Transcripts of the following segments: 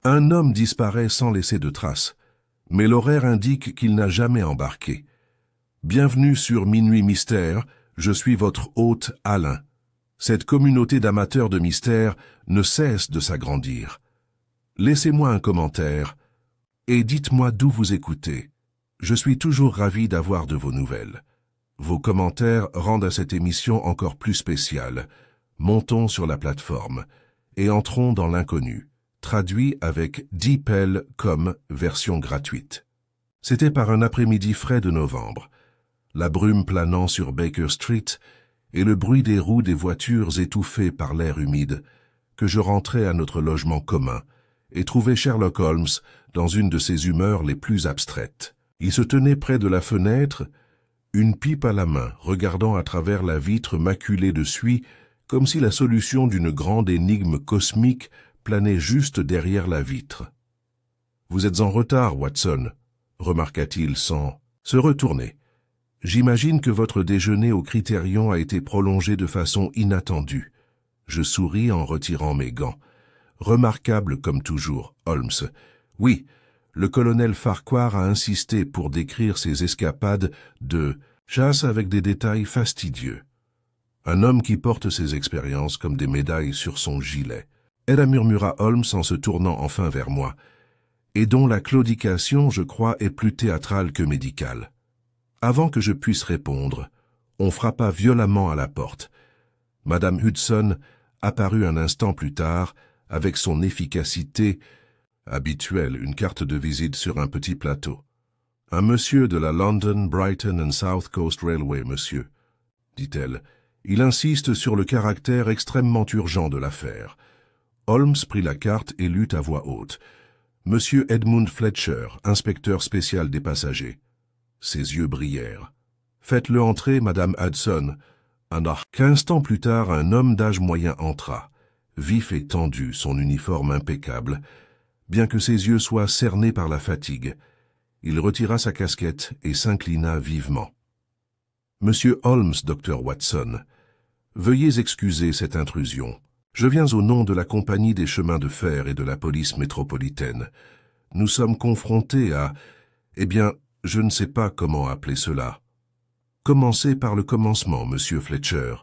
Un homme disparaît sans laisser de traces, mais l'horaire indique qu'il n'a jamais embarqué. Bienvenue sur Minuit Mystère, je suis votre hôte Alain. Cette communauté d'amateurs de mystère ne cesse de s'agrandir. Laissez-moi un commentaire et dites-moi d'où vous écoutez. Je suis toujours ravi d'avoir de vos nouvelles. Vos commentaires rendent à cette émission encore plus spéciale. Montons sur la plateforme et entrons dans l'inconnu, traduit avec DeepL comme version gratuite. C'était par un après-midi frais de novembre, la brume planant sur Baker Street et le bruit des roues des voitures étouffé par l'air humide, que je rentrais à notre logement commun et trouvais Sherlock Holmes dans une de ses humeurs les plus abstraites. Il se tenait près de la fenêtre, une pipe à la main, regardant à travers la vitre maculée de suie, comme si la solution d'une grande énigme cosmique planait juste derrière la vitre. « Vous êtes en retard, Watson », remarqua-t-il sans se retourner. « J'imagine que votre déjeuner au Critérion a été prolongé de façon inattendue. » Je souris en retirant mes gants. « Remarquable comme toujours, Holmes. Oui, le colonel Farquhar a insisté pour décrire ses escapades de chasse avec des détails fastidieux. Un homme qui porte ses expériences comme des médailles sur son gilet. Elle murmura Holmes en se tournant enfin vers moi, et dont la claudication, je crois, est plus théâtrale que médicale. Avant que je puisse répondre, on frappa violemment à la porte. Madame Hudson apparut un instant plus tard, avec son efficacité habituelle, une carte de visite sur un petit plateau. « Un monsieur de la London, Brighton and South Coast Railway, monsieur, » dit-elle. Il insiste sur le caractère extrêmement urgent de l'affaire. Holmes prit la carte et lut à voix haute. « Monsieur Edmund Fletcher, inspecteur spécial des passagers. » Ses yeux brillèrent. « Faites-le entrer, Madame Hudson. » Qu'instant plus tard, un homme d'âge moyen entra, vif et tendu, son uniforme impeccable, bien que ses yeux soient cernés par la fatigue. Il retira sa casquette et s'inclina vivement. « Monsieur Holmes, docteur Watson, veuillez excuser cette intrusion. Je viens au nom de la Compagnie des chemins de fer et de la police métropolitaine. Nous sommes confrontés à... Eh bien, je ne sais pas comment appeler cela. »« Commencez par le commencement, monsieur Fletcher, »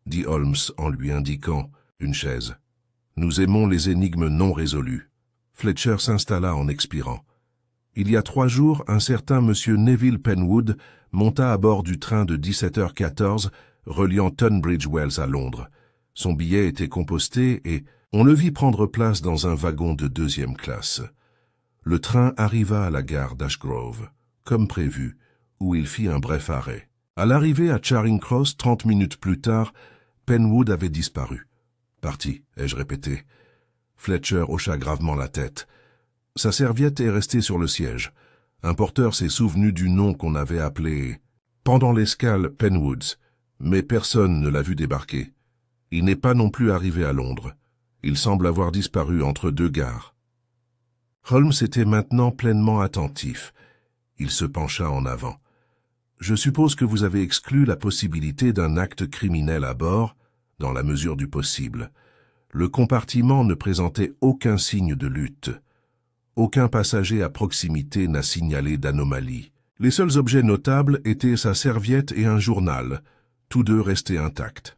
dit Holmes en lui indiquant une chaise. « Nous aimons les énigmes non résolues. » Fletcher s'installa en expirant. « Il y a 3 jours, un certain monsieur Neville Penwood monta à bord du train de 17h14 reliant Tunbridge Wells à Londres. Son billet était composté et on le vit prendre place dans un wagon de 2e classe. Le train arriva à la gare d'Ashgrove, comme prévu, où il fit un bref arrêt. À l'arrivée à Charing Cross, 30 minutes plus tard, Penwood avait disparu. « Parti », ai-je répété. Fletcher hocha gravement la tête. Sa serviette est restée sur le siège. Un porteur s'est souvenu du nom qu'on avait appelé pendant l'escale Penwoods, mais personne ne l'a vu débarquer. Il n'est pas non plus arrivé à Londres. Il semble avoir disparu entre 2 gares. Holmes était maintenant pleinement attentif. Il se pencha en avant. « Je suppose que vous avez exclu la possibilité d'un acte criminel à bord, dans la mesure du possible. Le compartiment ne présentait aucun signe de lutte. Aucun passager à proximité n'a signalé d'anomalie. Les seuls objets notables étaient sa serviette et un journal, tous deux restés intacts. »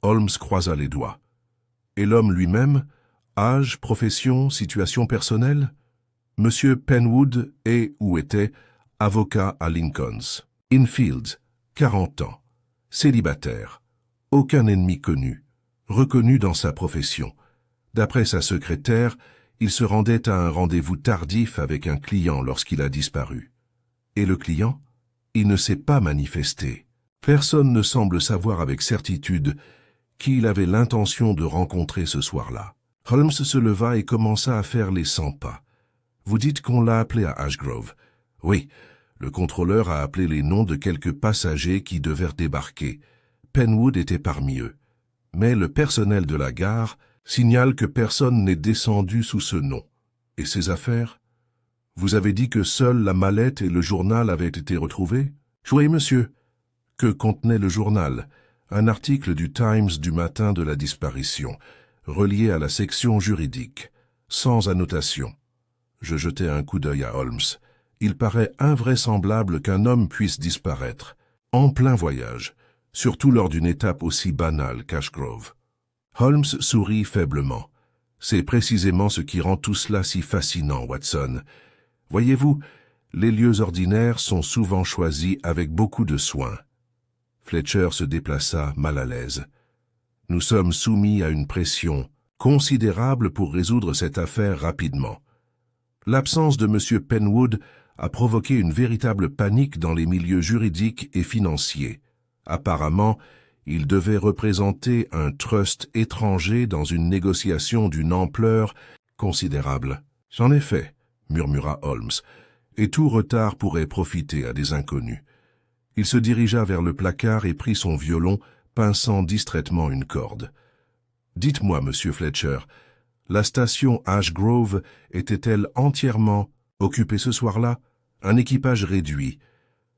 Holmes croisa les doigts. « Et l'homme lui-même? Âge, profession, situation personnelle? » Monsieur Penwood est, ou était, avocat à Lincoln's. Infields, 40 ans. Célibataire. Aucun ennemi connu. Reconnu dans sa profession. D'après sa secrétaire, il se rendait à un rendez-vous tardif avec un client lorsqu'il a disparu. Et le client? Il ne s'est pas manifesté. Personne ne semble savoir avec certitude qui il avait l'intention de rencontrer ce soir-là. Holmes se leva et commença à faire les 100 pas. « Vous dites qu'on l'a appelé à Ashgrove. » »« Oui, le contrôleur a appelé les noms de quelques passagers qui devaient débarquer. Penwood était parmi eux. Mais le personnel de la gare signale que personne n'est descendu sous ce nom. Et ses affaires? Vous avez dit que seule la mallette et le journal avaient été retrouvés? »« Oui, monsieur. » Que contenait le journal? Un article du Times du matin de la disparition, relié à la section juridique. sans annotation. Je jetai un coup d'œil à Holmes. Il paraît invraisemblable qu'un homme puisse disparaître, en plein voyage, surtout lors d'une étape aussi banale qu'Ashgrove. Holmes sourit faiblement. C'est précisément ce qui rend tout cela si fascinant, Watson. Voyez-vous, les lieux ordinaires sont souvent choisis avec beaucoup de soin. Fletcher se déplaça mal à l'aise. Nous sommes soumis à une pression considérable pour résoudre cette affaire rapidement. L'absence de M. Penwood a provoqué une véritable panique dans les milieux juridiques et financiers. Apparemment, il devait représenter un trust étranger dans une négociation d'une ampleur considérable. « En effet, » murmura Holmes, « et tout retard pourrait profiter à des inconnus. » Il se dirigea vers le placard et prit son violon, pinçant distraitement une corde. « Dites-moi, monsieur Fletcher, la station Ashgrove était-elle entièrement occupée ce soir-là? Un équipage réduit.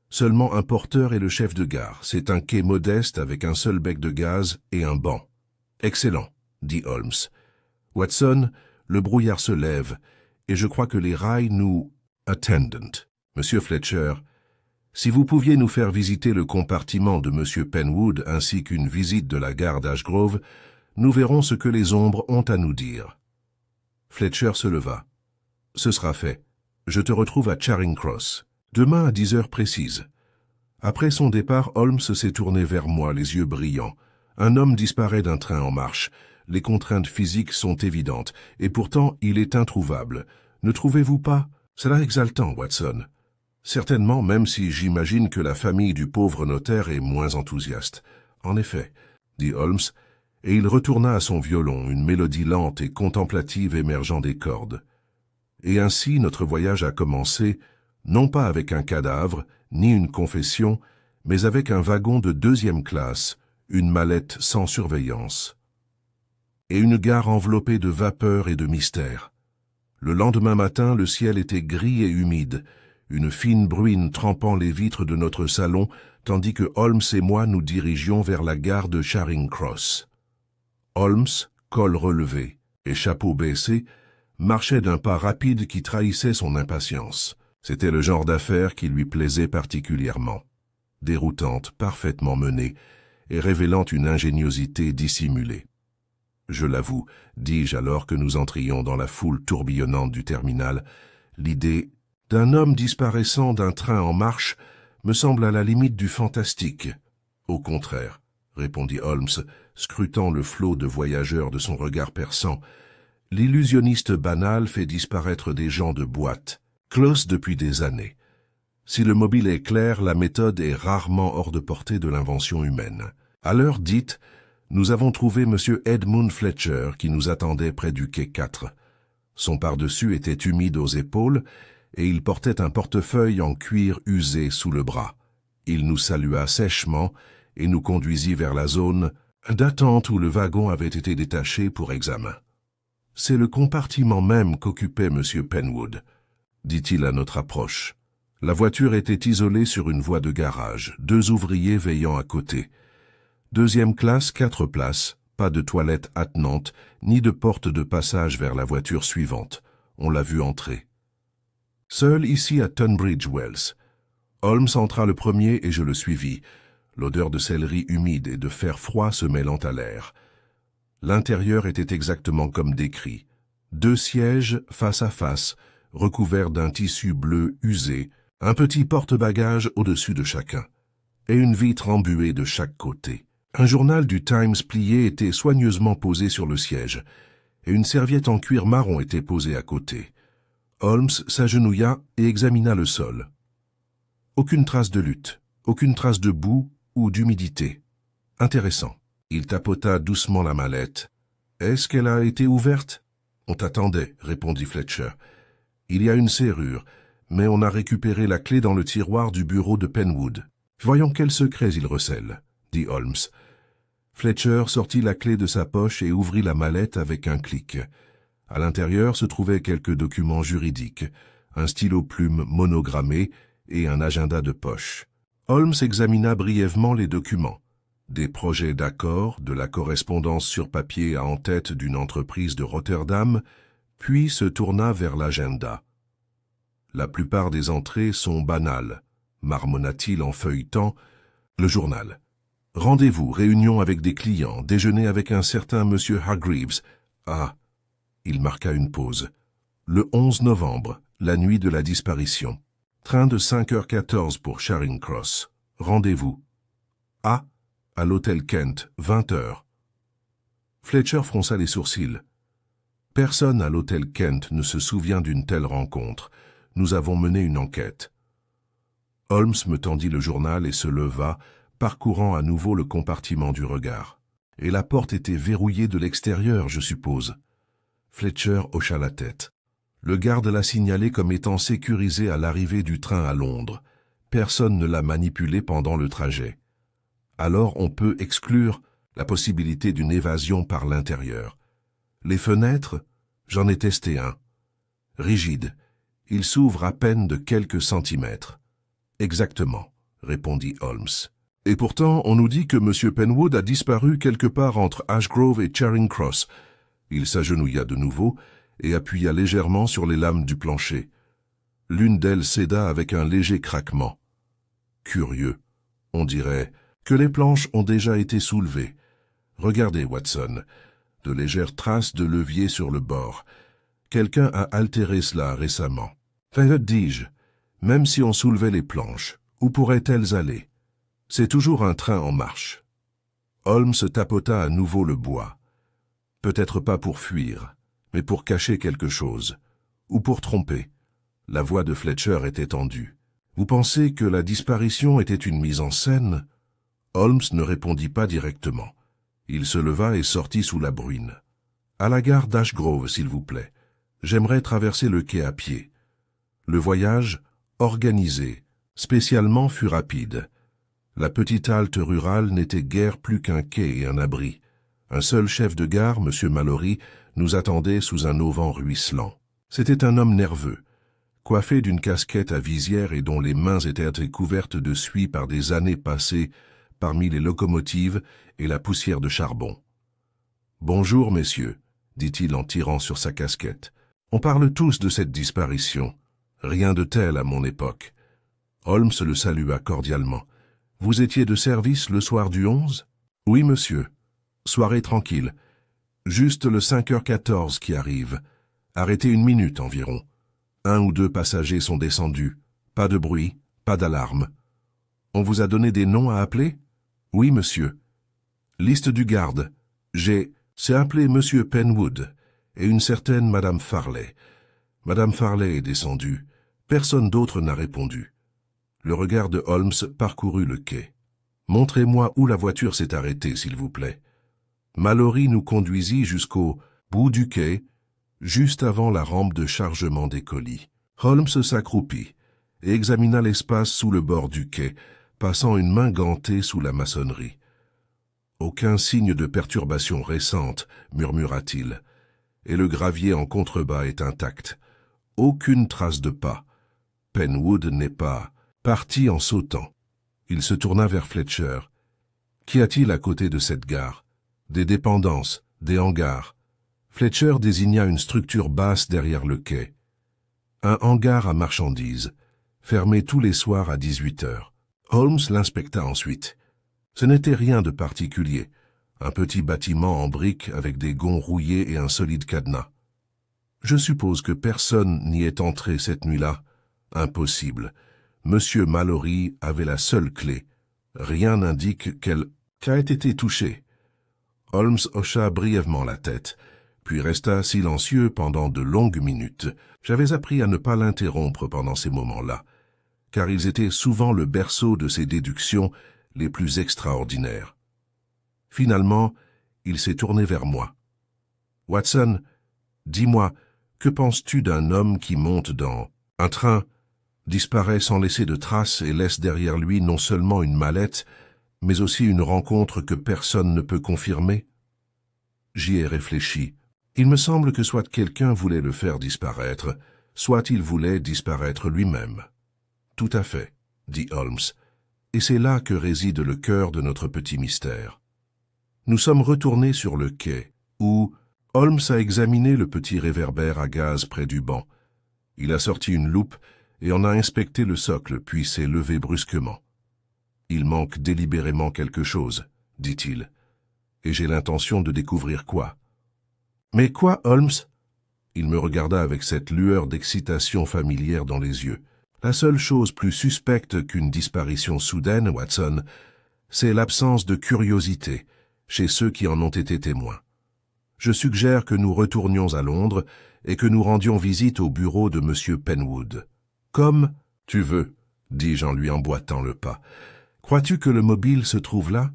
Seulement un porteur et le chef de gare. C'est un quai modeste avec un seul bec de gaz et un banc. »« Excellent, » dit Holmes. « Watson, le brouillard se lève, et je crois que les rails nous... »« Attendant, monsieur Fletcher, si vous pouviez nous faire visiter le compartiment de monsieur Penwood ainsi qu'une visite de la gare d'Ashgrove, nous verrons ce que les ombres ont à nous dire. » Fletcher se leva. « Ce sera fait. Je te retrouve à Charing Cross. Demain à 10 heures précises. » Après son départ, Holmes s'est tourné vers moi, les yeux brillants. Un homme disparaît d'un train en marche. Les contraintes physiques sont évidentes, et pourtant il est introuvable. Ne trouvez-vous pas? Cela exaltant, Watson. Certainement, même si j'imagine que la famille du pauvre notaire est moins enthousiaste. En effet, dit Holmes, et il retourna à son violon, une mélodie lente et contemplative émergeant des cordes. Et ainsi notre voyage a commencé, non pas avec un cadavre, ni une confession, mais avec un wagon de 2e classe, une mallette sans surveillance, et une gare enveloppée de vapeur et de mystère. Le lendemain matin, le ciel était gris et humide, une fine bruine trempant les vitres de notre salon, tandis que Holmes et moi nous dirigions vers la gare de Charing Cross. Holmes, col relevé et chapeau baissé, marchait d'un pas rapide qui trahissait son impatience. C'était le genre d'affaire qui lui plaisait particulièrement. Déroutante, parfaitement menée, et révélant une ingéniosité dissimulée. Je l'avoue, dis-je alors que nous entrions dans la foule tourbillonnante du terminal, l'idée d'un homme disparaissant d'un train en marche me semble à la limite du fantastique. Au contraire, répondit Holmes, scrutant le flot de voyageurs de son regard perçant, l'illusionniste banal fait disparaître des gens de boîte, close depuis des années. Si le mobile est clair, la méthode est rarement hors de portée de l'invention humaine. À l'heure dite, nous avons trouvé M. Edmund Fletcher qui nous attendait près du quai 4. Son pardessus était humide aux épaules et il portait un portefeuille en cuir usé sous le bras. Il nous salua sèchement et nous conduisit vers la zone d'attente où le wagon avait été détaché pour examen. « C'est le compartiment même qu'occupait M. Penwood, » dit-il à notre approche. La voiture était isolée sur une voie de garage, 2 ouvriers veillant à côté. 2e classe, 4 places, pas de toilette attenante, ni de porte de passage vers la voiture suivante. On l'a vu entrer. Seul ici à Tunbridge Wells. Holmes entra le premier et je le suivis, l'odeur de céleri humide et de fer froid se mêlant à l'air. L'intérieur était exactement comme décrit. 2 sièges face à face, recouverts d'un tissu bleu usé, un petit porte-bagages au-dessus de chacun, et une vitre embuée de chaque côté. Un journal du Times plié était soigneusement posé sur le siège, et une serviette en cuir marron était posée à côté. Holmes s'agenouilla et examina le sol. Aucune trace de lutte, aucune trace de boue ou d'humidité. Intéressant. Il tapota doucement la mallette. « Est-ce qu'elle a été ouverte ?»« On t'attendait, » répondit Fletcher. « Il y a une serrure, mais on a récupéré la clé dans le tiroir du bureau de Penwood. Voyons quels secrets il recèle, » dit Holmes. Fletcher sortit la clé de sa poche et ouvrit la mallette avec un clic. À l'intérieur se trouvaient quelques documents juridiques, un stylo-plume monogrammé et un agenda de poche. Holmes examina brièvement les documents. Des projets d'accord, de la correspondance sur papier à en tête d'une entreprise de Rotterdam, puis se tourna vers l'agenda. La plupart des entrées sont banales, marmonna-t-il en feuilletant le journal. Rendez-vous, réunion avec des clients, déjeuner avec un certain monsieur Hargreaves. Ah, il marqua une pause. Le 11 novembre, la nuit de la disparition. Train de 5h14 pour Charing Cross. Rendez-vous. A. À l'hôtel Kent, 20h. Fletcher fronça les sourcils. Personne à l'hôtel Kent ne se souvient d'une telle rencontre. Nous avons mené une enquête. Holmes me tendit le journal et se leva, parcourant à nouveau le compartiment du regard. Et la porte était verrouillée de l'extérieur, je suppose. Fletcher hocha la tête. Le garde l'a signalé comme étant sécurisé à l'arrivée du train à Londres. Personne ne l'a manipulé pendant le trajet. Alors on peut exclure la possibilité d'une évasion par l'intérieur. Les fenêtres, j'en ai testé un. Rigide, il s'ouvre à peine de quelques centimètres. Exactement, répondit Holmes. Et pourtant, on nous dit que M. Penwood a disparu quelque part entre Ashgrove et Charing Cross. Il s'agenouilla de nouveau et appuya légèrement sur les lames du plancher. L'une d'elles céda avec un léger craquement. Curieux, on dirait que les planches ont déjà été soulevées. Regardez, Watson, de légères traces de levier sur le bord. Quelqu'un a altéré cela récemment. Que dis-je, même si on soulevait les planches, où pourraient-elles aller? C'est toujours un train en marche. Holmes tapota à nouveau le bois. Peut-être pas pour fuir, mais pour cacher quelque chose, ou pour tromper. La voix de Fletcher était tendue. Vous pensez que la disparition était une mise en scène? Holmes ne répondit pas directement. Il se leva et sortit sous la bruine. À la gare d'Ashgrove, s'il vous plaît. J'aimerais traverser le quai à pied. Le voyage, organisé, spécialement, fut rapide. La petite halte rurale n'était guère plus qu'un quai et un abri. Un seul chef de gare, M. Mallory, nous attendait sous un auvent ruisselant. C'était un homme nerveux, coiffé d'une casquette à visière et dont les mains étaient couvertes de suie par des années passées parmi les locomotives et la poussière de charbon. « Bonjour, messieurs, » dit-il en tirant sur sa casquette. « On parle tous de cette disparition. Rien de tel à mon époque. » Holmes le salua cordialement. « Vous étiez de service le soir du 11 ?»« Oui, monsieur. Soirée tranquille. Juste le 5h14 qui arrive. Arrêtez une minute environ. Un ou deux passagers sont descendus. Pas de bruit, pas d'alarme. On vous a donné des noms à appeler ? Oui, monsieur. Liste du garde. C'est appelé monsieur Penwood et une certaine madame Farley. Madame Farley est descendue. Personne d'autre n'a répondu. Le regard de Holmes parcourut le quai. Montrez-moi où la voiture s'est arrêtée, s'il vous plaît. Mallory nous conduisit jusqu'au bout du quai, juste avant la rampe de chargement des colis. Holmes s'accroupit et examina l'espace sous le bord du quai, passant une main gantée sous la maçonnerie. « Aucun signe de perturbation récente, » murmura-t-il, « et le gravier en contrebas est intact. Aucune trace de pas. Penwood n'est pas parti en sautant. » Il se tourna vers Fletcher. « Qu'y a-t-il à côté de cette gare? Des dépendances, des hangars. » Fletcher désigna une structure basse derrière le quai. Un hangar à marchandises, fermé tous les soirs à 18h. Holmes l'inspecta ensuite. Ce n'était rien de particulier, un petit bâtiment en briques avec des gonds rouillés et un solide cadenas. Je suppose que personne n'y est entré cette nuit-là. Impossible. Monsieur Mallory avait la seule clé. Rien n'indique qu'elle ait été touchée. Holmes hocha brièvement la tête, puis resta silencieux pendant de longues minutes. J'avais appris à ne pas l'interrompre pendant ces moments-là, car ils étaient souvent le berceau de ses déductions les plus extraordinaires. Finalement, il s'est tourné vers moi. « Watson, dis-moi, que penses-tu d'un homme qui monte dans un train, disparaît sans laisser de traces et laisse derrière lui non seulement une mallette, mais aussi une rencontre que personne ne peut confirmer? » J'y ai réfléchi. Il me semble que soit quelqu'un voulait le faire disparaître, soit il voulait disparaître lui-même. « Tout à fait, » dit Holmes, « et c'est là que réside le cœur de notre petit mystère. » Nous sommes retournés sur le quai, où, Holmes a examiné le petit réverbère à gaz près du banc. Il a sorti une loupe et en a inspecté le socle, puis s'est levé brusquement. « Il manque délibérément quelque chose, dit-il, et j'ai l'intention de découvrir quoi. »« Mais quoi, Holmes ?» Il me regarda avec cette lueur d'excitation familière dans les yeux. « La seule chose plus suspecte qu'une disparition soudaine, Watson, c'est l'absence de curiosité chez ceux qui en ont été témoins. Je suggère que nous retournions à Londres et que nous rendions visite au bureau de M. Penwood. »« Comme tu veux, » dis-je en lui emboîtant le pas. « Crois-tu que le mobile se trouve là ? » ?»«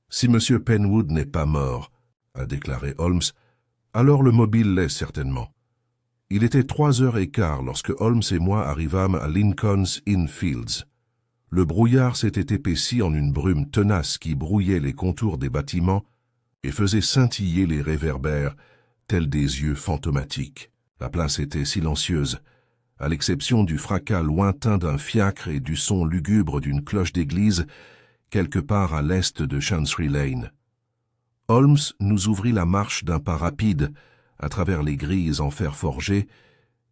Si M. Penwood n'est pas mort, » a déclaré Holmes, « alors le mobile l'est certainement. » Il était 3h15 lorsque Holmes et moi arrivâmes à Lincoln's Inn Fields. Le brouillard s'était épaissi en une brume tenace qui brouillait les contours des bâtiments et faisait scintiller les réverbères tels des yeux fantomatiques. La place était silencieuse, à l'exception du fracas lointain d'un fiacre et du son lugubre d'une cloche d'église quelque part à l'est de Chancery Lane. Holmes nous ouvrit la marche d'un pas rapide à travers les grilles en fer forgé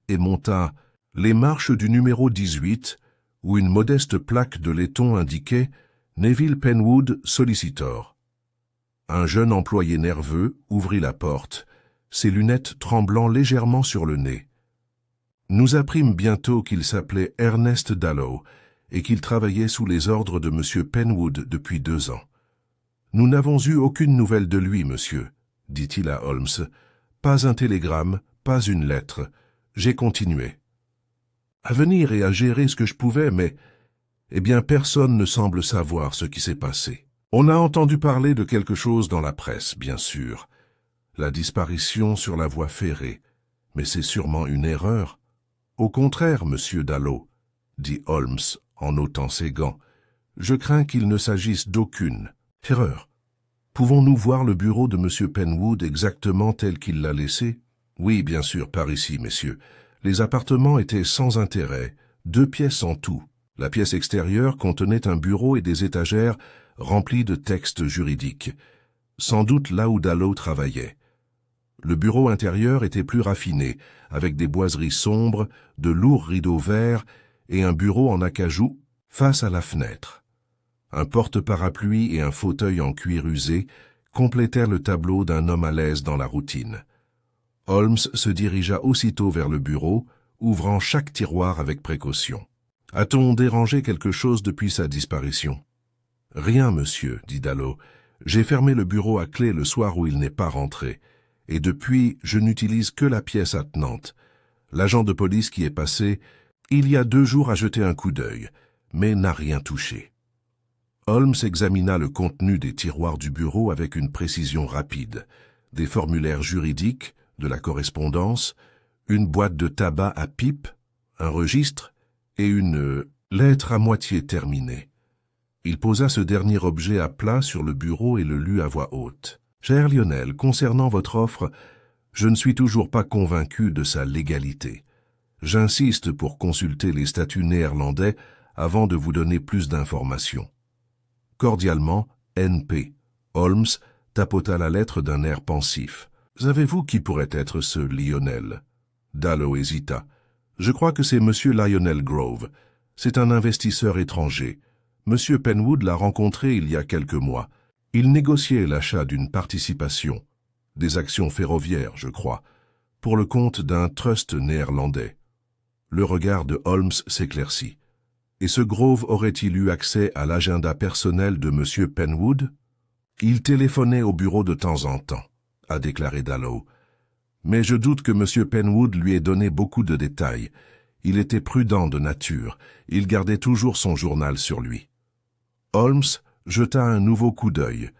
et monta les marches du numéro 18 où une modeste plaque de laiton indiquait « Neville Penwood, Solicitor ». Un jeune employé nerveux ouvrit la porte, ses lunettes tremblant légèrement sur le nez. Nous apprîmes bientôt qu'il s'appelait Ernest Dallow et qu'il travaillait sous les ordres de M. Penwood depuis 2 ans. « Nous n'avons eu aucune nouvelle de lui, monsieur, » dit-il à Holmes. « Pas un télégramme, pas une lettre. J'ai continué. À venir et à gérer ce que je pouvais, mais... Eh bien, personne ne semble savoir ce qui s'est passé. On a entendu parler de quelque chose dans la presse, bien sûr. La disparition sur la voie ferrée. Mais c'est sûrement une erreur. Au contraire, monsieur Dallow, dit Holmes en ôtant ses gants, je crains qu'il ne s'agisse d'aucune erreur. Pouvons-nous voir le bureau de M. Penwood exactement tel qu'il l'a laissé? Oui, bien sûr, par ici, messieurs. Les appartements étaient sans intérêt, 2 pièces en tout. La pièce extérieure contenait un bureau et des étagères remplies de textes juridiques, sans doute là où Dallow travaillait. Le bureau intérieur était plus raffiné, avec des boiseries sombres, de lourds rideaux verts et un bureau en acajou face à la fenêtre. Un porte-parapluie et un fauteuil en cuir usé complétèrent le tableau d'un homme à l'aise dans la routine. Holmes se dirigea aussitôt vers le bureau, ouvrant chaque tiroir avec précaution. « A-t-on dérangé quelque chose depuis sa disparition ?»« Rien, monsieur, » dit Dallow. « J'ai fermé le bureau à clé le soir où il n'est pas rentré, et depuis, je n'utilise que la pièce attenante. L'agent de police qui est passé, il y a 2 jours, a jeté un coup d'œil, mais n'a rien touché. » Holmes examina le contenu des tiroirs du bureau avec une précision rapide. Des formulaires juridiques, de la correspondance, une boîte de tabac à pipe, un registre et une lettre à moitié terminée. Il posa ce dernier objet à plat sur le bureau et le lut à voix haute. « Cher Lionel, concernant votre offre, je ne suis toujours pas convaincu de sa légalité. J'insiste pour consulter les statuts néerlandais avant de vous donner plus d'informations. Cordialement, N.P. » Holmes tapota la lettre d'un air pensif. « Savez-vous qui pourrait être ce Lionel ?» Dallow hésita. « Je crois que c'est M. Lionel Grove. C'est un investisseur étranger. M. Penwood l'a rencontré il y a quelques mois. Il négociait l'achat d'une participation, des actions ferroviaires, je crois, pour le compte d'un trust néerlandais. » Le regard de Holmes s'éclaircit. « Et ce Grove aurait-il eu accès à l'agenda personnel de M. Penwood ?»« Il téléphonait au bureau de temps en temps, » a déclaré Dallow. « Mais je doute que M. Penwood lui ait donné beaucoup de détails. Il était prudent de nature. Il gardait toujours son journal sur lui. » Holmes jeta un nouveau coup d'œil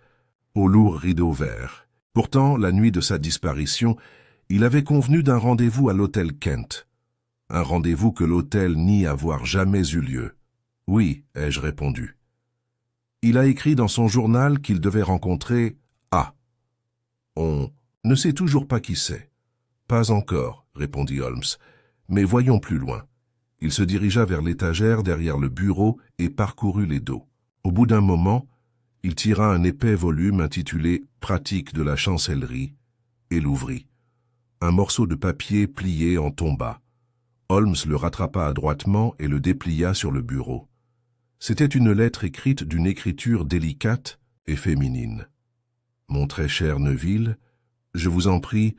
au lourd rideau vert. Pourtant, la nuit de sa disparition, il avait convenu d'un rendez-vous à l'hôtel Kent. Un rendez-vous que l'hôtel nie avoir jamais eu lieu. « Oui, ai-je répondu. » Il a écrit dans son journal qu'il devait rencontrer A. On ne sait toujours pas qui c'est. « Pas encore, » répondit Holmes, « mais voyons plus loin. » Il se dirigea vers l'étagère derrière le bureau et parcourut les dos. Au bout d'un moment, il tira un épais volume intitulé « Pratique de la chancellerie » et l'ouvrit. Un morceau de papier plié en tomba. Holmes le rattrapa adroitement et le déplia sur le bureau. C'était une lettre écrite d'une écriture délicate et féminine. « Mon très cher Neville, je vous en prie,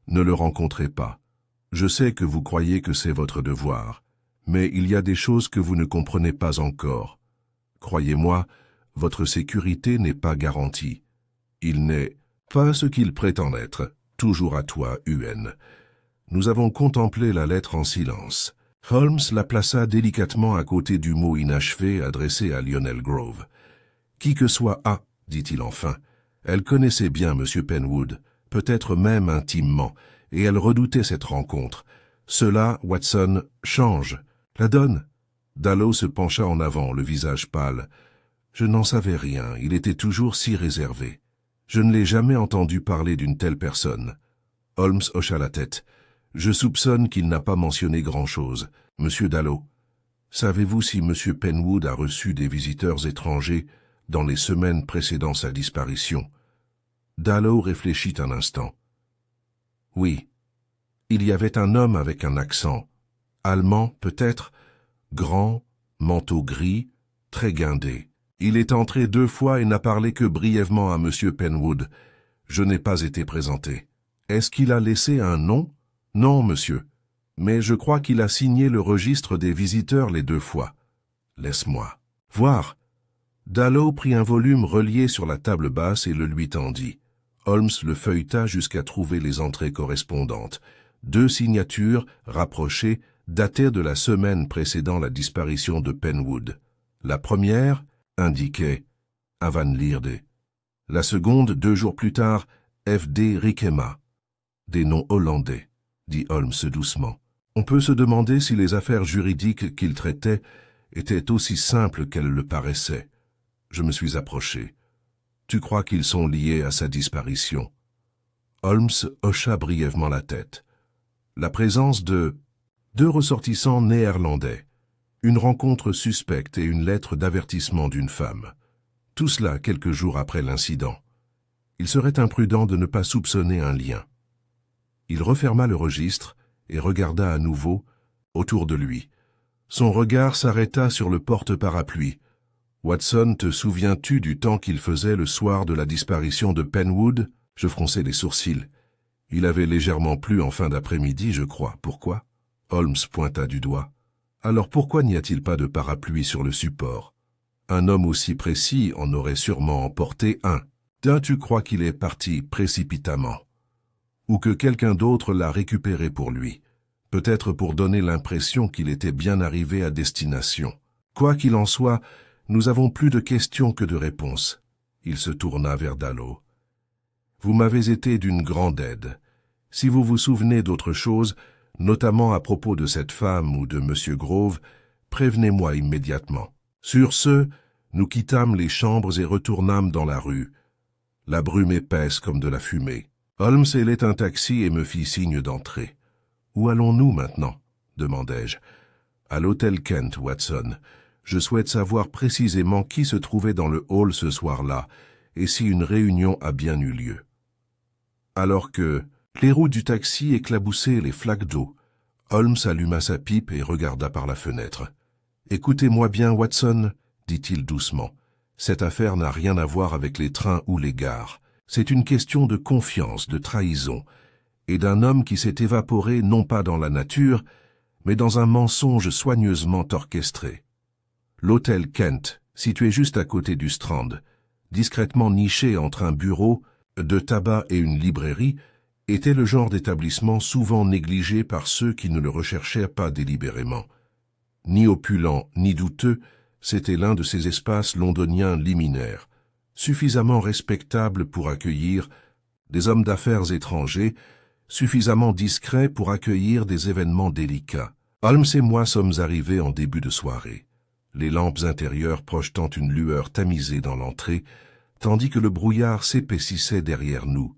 ne le rencontrez pas. Je sais que vous croyez que c'est votre devoir, mais il y a des choses que vous ne comprenez pas encore. Croyez-moi, votre sécurité n'est pas garantie. Il n'est pas ce qu'il prétend être. Toujours à toi, UN. » Nous avons contemplé la lettre en silence. Holmes la plaça délicatement à côté du mot inachevé adressé à Lionel Grove. « Qui que soit A, dit-il enfin. Elle connaissait bien M. Penwood, peut-être même intimement, et elle redoutait cette rencontre. Cela, Watson, change. La donne. » Dallow se pencha en avant, le visage pâle. « Je n'en savais rien, il était toujours si réservé. Je ne l'ai jamais entendu parler d'une telle personne. » Holmes hocha la tête. « Je soupçonne qu'il n'a pas mentionné grand-chose. Monsieur Dallow, savez-vous si M. Penwood a reçu des visiteurs étrangers dans les semaines précédant sa disparition ?» Dallow réfléchit un instant. « Oui. Il y avait un homme avec un accent. Allemand, peut-être, grand, manteau gris, très guindé. Il est entré 2 fois et n'a parlé que brièvement à M. Penwood. Je n'ai pas été présenté. Est-ce qu'il a laissé un nom? Non, monsieur. Mais je crois qu'il a signé le registre des visiteurs les 2 fois. Laisse-moi voir. » Dallow prit un volume relié sur la table basse et le lui tendit. Holmes le feuilleta jusqu'à trouver les entrées correspondantes. 2 signatures, rapprochées, dataient de la semaine précédant la disparition de Penwood. La première indiquait Van Lierde. La seconde, 2 jours plus tard, F.D. Rikema. Des noms hollandais, dit Holmes doucement. On peut se demander si les affaires juridiques qu'il traitait étaient aussi simples qu'elles le paraissaient. Je me suis approché. Tu crois qu'ils sont liés à sa disparition? Holmes hocha brièvement la tête. La présence de 2 ressortissants néerlandais, une rencontre suspecte et une lettre d'avertissement d'une femme. Tout cela quelques jours après l'incident. Il serait imprudent de ne pas soupçonner un lien. Il referma le registre et regarda à nouveau autour de lui. Son regard s'arrêta sur le porte-parapluie. « Watson, te souviens-tu du temps qu'il faisait le soir de la disparition de Penwood ?» Je fronçai les sourcils. « Il avait légèrement plu en fin d'après-midi, je crois. Pourquoi ?» Holmes pointa du doigt. « Alors pourquoi n'y a-t-il pas de parapluie sur le support? Un homme aussi précis en aurait sûrement emporté un. Tu crois qu'il est parti précipitamment? Ou que quelqu'un d'autre l'a récupéré pour lui, peut-être pour donner l'impression qu'il était bien arrivé à destination. Quoi qu'il en soit, nous avons plus de questions que de réponses. » Il se tourna vers Dallow. « Vous m'avez été d'une grande aide. Si vous vous souvenez d'autre chose, notamment à propos de cette femme ou de M. Grove, prévenez-moi immédiatement. » Sur ce, nous quittâmes les chambres et retournâmes dans la rue. La brume épaisse comme de la fumée. Holmes hélait un taxi et me fit signe d'entrer. « Où allons-nous maintenant ?» demandai-je. « À l'hôtel Kent, Watson. Je souhaite savoir précisément qui se trouvait dans le hall ce soir-là et si une réunion a bien eu lieu. » Alors que les roues du taxi éclaboussaient les flaques d'eau, Holmes alluma sa pipe et regarda par la fenêtre. « Écoutez-moi bien, Watson, » dit-il doucement. « Cette affaire n'a rien à voir avec les trains ou les gares. C'est une question de confiance, de trahison, et d'un homme qui s'est évaporé non pas dans la nature, mais dans un mensonge soigneusement orchestré. L'hôtel Kent, situé juste à côté du Strand, discrètement niché entre un bureau, de tabac et une librairie, était le genre d'établissement souvent négligé par ceux qui ne le recherchaient pas délibérément. Ni opulent, ni douteux, c'était l'un de ces espaces londoniens liminaires, suffisamment respectables pour accueillir des hommes d'affaires étrangers, suffisamment discrets pour accueillir des événements délicats. Holmes et moi sommes arrivés en début de soirée, les lampes intérieures projetant une lueur tamisée dans l'entrée, tandis que le brouillard s'épaississait derrière nous.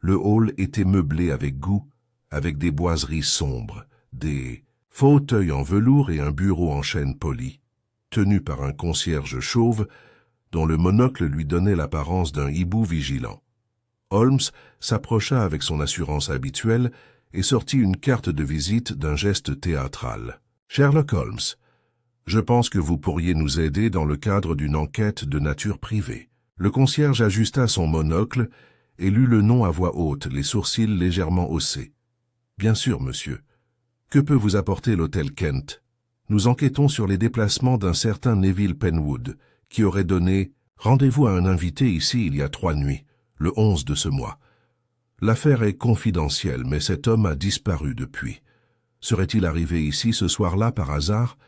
Le hall était meublé avec goût, avec des boiseries sombres, des fauteuils en velours et un bureau en chêne poli, tenu par un concierge chauve dont le monocle lui donnait l'apparence d'un hibou vigilant. Holmes s'approcha avec son assurance habituelle et sortit une carte de visite d'un geste théâtral. « Sherlock Holmes, je pense que vous pourriez nous aider dans le cadre d'une enquête de nature privée. » Le concierge ajusta son monocle et lut le nom à voix haute, les sourcils légèrement haussés. « Bien sûr, monsieur. Que peut vous apporter l'hôtel Kent? Nous enquêtons sur les déplacements d'un certain Neville Penwood, qui aurait donné rendez-vous à un invité ici il y a 3 nuits, le 11 de ce mois. L'affaire est confidentielle, mais cet homme a disparu depuis. Serait-il arrivé ici ce soir-là par hasard? »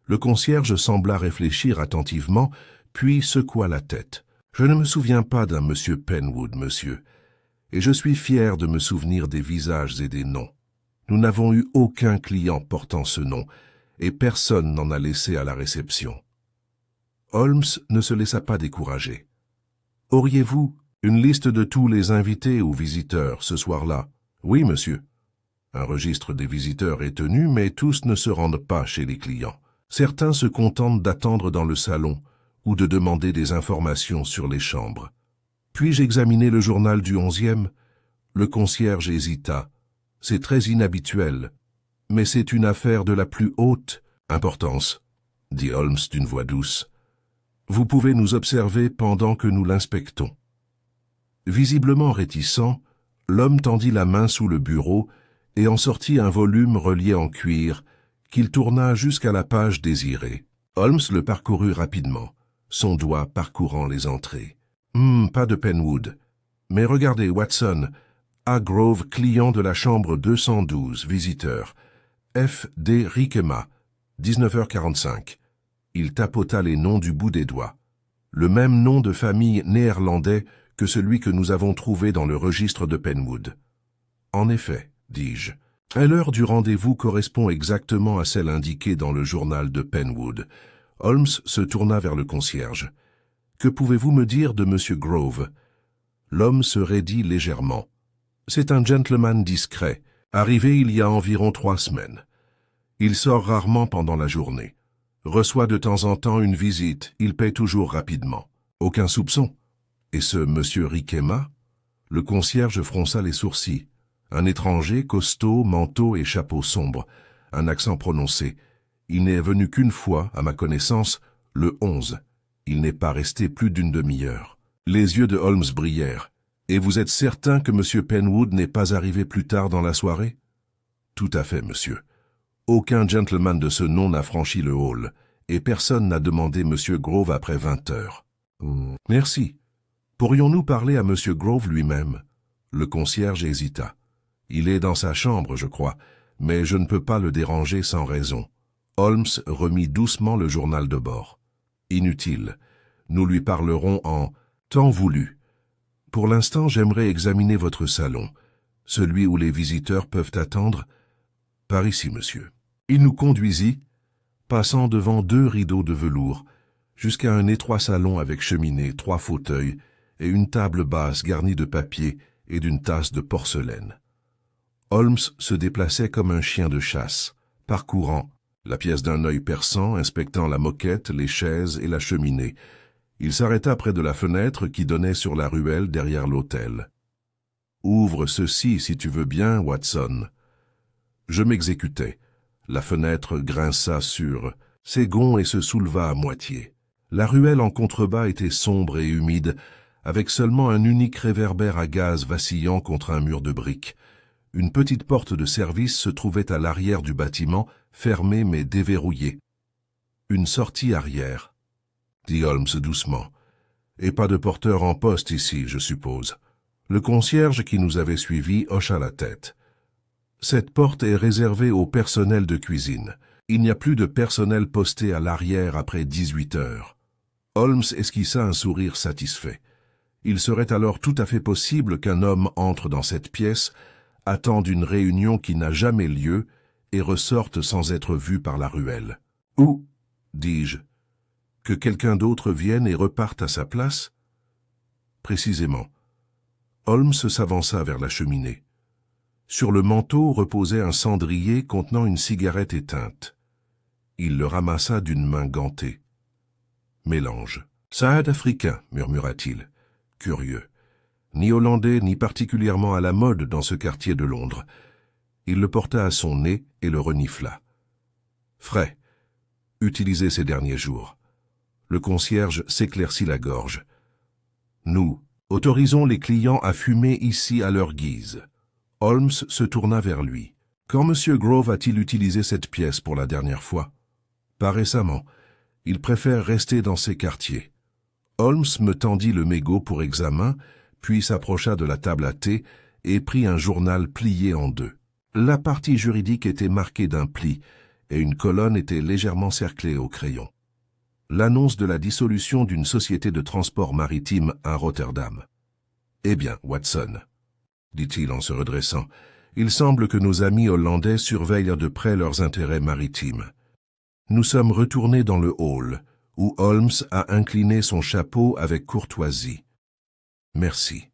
Le concierge sembla réfléchir attentivement, puis secoua la tête. « Je ne me souviens pas d'un monsieur Penwood, monsieur, et je suis fier de me souvenir des visages et des noms. Nous n'avons eu aucun client portant ce nom, et personne n'en a laissé à la réception. » Holmes ne se laissa pas décourager. « Auriez-vous une liste de tous les invités ou visiteurs ce soir-là? »« Oui, monsieur. Un registre des visiteurs est tenu, mais tous ne se rendent pas chez les clients. Certains se contentent d'attendre dans le salon ou de demander des informations sur les chambres. Puis-je examiner le journal du 11e? » Le concierge hésita. « C'est très inhabituel, mais c'est une affaire de la plus haute importance, » dit Holmes d'une voix douce. « Vous pouvez nous observer pendant que nous l'inspectons. » Visiblement réticent, l'homme tendit la main sous le bureau et en sortit un volume relié en cuir qu'il tourna jusqu'à la page désirée. Holmes le parcourut rapidement, son doigt parcourant les entrées. « Pas de Penwood. Mais regardez, Watson, A. Grove, client de la chambre 212, visiteur. F. D. Riquema, 19h45. » Il tapota les noms du bout des doigts. Le même nom de famille néerlandais que celui que nous avons trouvé dans le registre de Penwood. « En effet, dis-je. L'heure du rendez-vous correspond exactement à celle indiquée dans le journal de Penwood. » Holmes se tourna vers le concierge. « Que pouvez-vous me dire de M. Grove ?» L'homme se raidit légèrement. « C'est un gentleman discret, arrivé il y a environ 3 semaines. Il sort rarement pendant la journée. Reçoit de temps en temps une visite, il paie toujours rapidement. Aucun soupçon. Et ce monsieur Riquema ?» Le concierge fronça les sourcils. Un étranger, costaud, manteau et chapeau sombre, un accent prononcé. Il n'est venu qu'une fois, à ma connaissance, le 11. Il n'est pas resté plus d'une demi-heure. Les yeux de Holmes brillèrent. « Et vous êtes certain que M. Penwood n'est pas arrivé plus tard dans la soirée ?»« Tout à fait, monsieur. Aucun gentleman de ce nom n'a franchi le hall, et personne n'a demandé M. Grove après 20 heures. »« Merci. Pourrions-nous parler à M. Grove lui-même ?» Le concierge hésita. « Il est dans sa chambre, je crois, mais je ne peux pas le déranger sans raison. » Holmes remit doucement le journal de bord. « Inutile. Nous lui parlerons en temps voulu. Pour l'instant, j'aimerais examiner votre salon, celui où les visiteurs peuvent attendre. Par ici, monsieur. » Il nous conduisit, passant devant 2 rideaux de velours, jusqu'à un étroit salon avec cheminée, 3 fauteuils et une table basse garnie de papier et d'une tasse de porcelaine. Holmes se déplaçait comme un chien de chasse, parcourant la pièce d'un œil perçant, inspectant la moquette, les chaises et la cheminée. Il s'arrêta près de la fenêtre qui donnait sur la ruelle derrière l'hôtel. « Ouvre ceci si tu veux bien, Watson. » Je m'exécutai. La fenêtre grinça sur ses gonds et se souleva à moitié. La ruelle en contrebas était sombre et humide, avec seulement un unique réverbère à gaz vacillant contre un mur de briques. Une petite porte de service se trouvait à l'arrière du bâtiment, fermée mais déverrouillée. « Une sortie arrière, » dit Holmes doucement. « Et pas de porteur en poste ici, je suppose. » Le concierge qui nous avait suivis hocha la tête. « Cette porte est réservée au personnel de cuisine. Il n'y a plus de personnel posté à l'arrière après 18 heures. » Holmes esquissa un sourire satisfait. Il serait alors tout à fait possible qu'un homme entre dans cette pièce, attende une réunion qui n'a jamais lieu et ressorte sans être vu par la ruelle. « Ou, dis-je, que quelqu'un d'autre vienne et reparte à sa place ?» Précisément. Holmes s'avança vers la cheminée. Sur le manteau reposait un cendrier contenant une cigarette éteinte. Il le ramassa d'une main gantée. « Mélange. Saad africain, murmura-t-il. Curieux. ni hollandais ni particulièrement à la mode dans ce quartier de Londres. Il le porta à son nez et le renifla. Frais, utilisé ces derniers jours. Le concierge s'éclaircit la gorge. Nous autorisons les clients à fumer ici à leur guise. Holmes se tourna vers lui. Quand M. Grove a-t-il utilisé cette pièce pour la dernière fois? Pas récemment. Il préfère rester dans ses quartiers. Holmes me tendit le mégot pour examen, puis s'approcha de la table à thé et prit un journal plié en deux. La partie juridique était marquée d'un pli, et une colonne était légèrement cerclée au crayon. L'annonce de la dissolution d'une société de transport maritime à Rotterdam. « Eh bien, Watson, » dit-il en se redressant, « il semble que nos amis hollandais surveillent de près leurs intérêts maritimes. Nous sommes retournés dans le hall, où Holmes a incliné son chapeau avec courtoisie. Merci.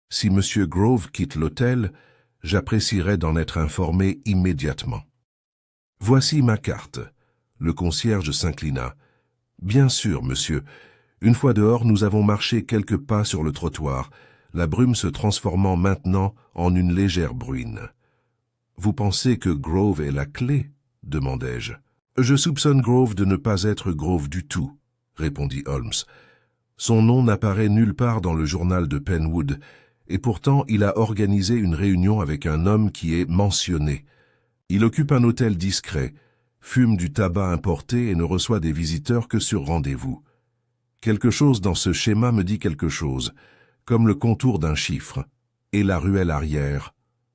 Si M. Grove quitte l'hôtel, j'apprécierais d'en être informé immédiatement. Voici ma carte. Le concierge s'inclina. Bien sûr, monsieur. Une fois dehors, nous avons marché quelques pas sur le trottoir, la brume se transformant maintenant en une légère bruine. Vous pensez que Grove est la clé? Demandai-je. Je soupçonne Grove de ne pas être Grove du tout, répondit Holmes. Son nom n'apparaît nulle part dans le journal de Penwood, et pourtant il a organisé une réunion avec un homme qui est mentionné. Il occupe un hôtel discret, fume du tabac importé et ne reçoit des visiteurs que sur rendez-vous. Quelque chose dans ce schéma me dit quelque chose, comme le contour d'un chiffre, et la ruelle arrière,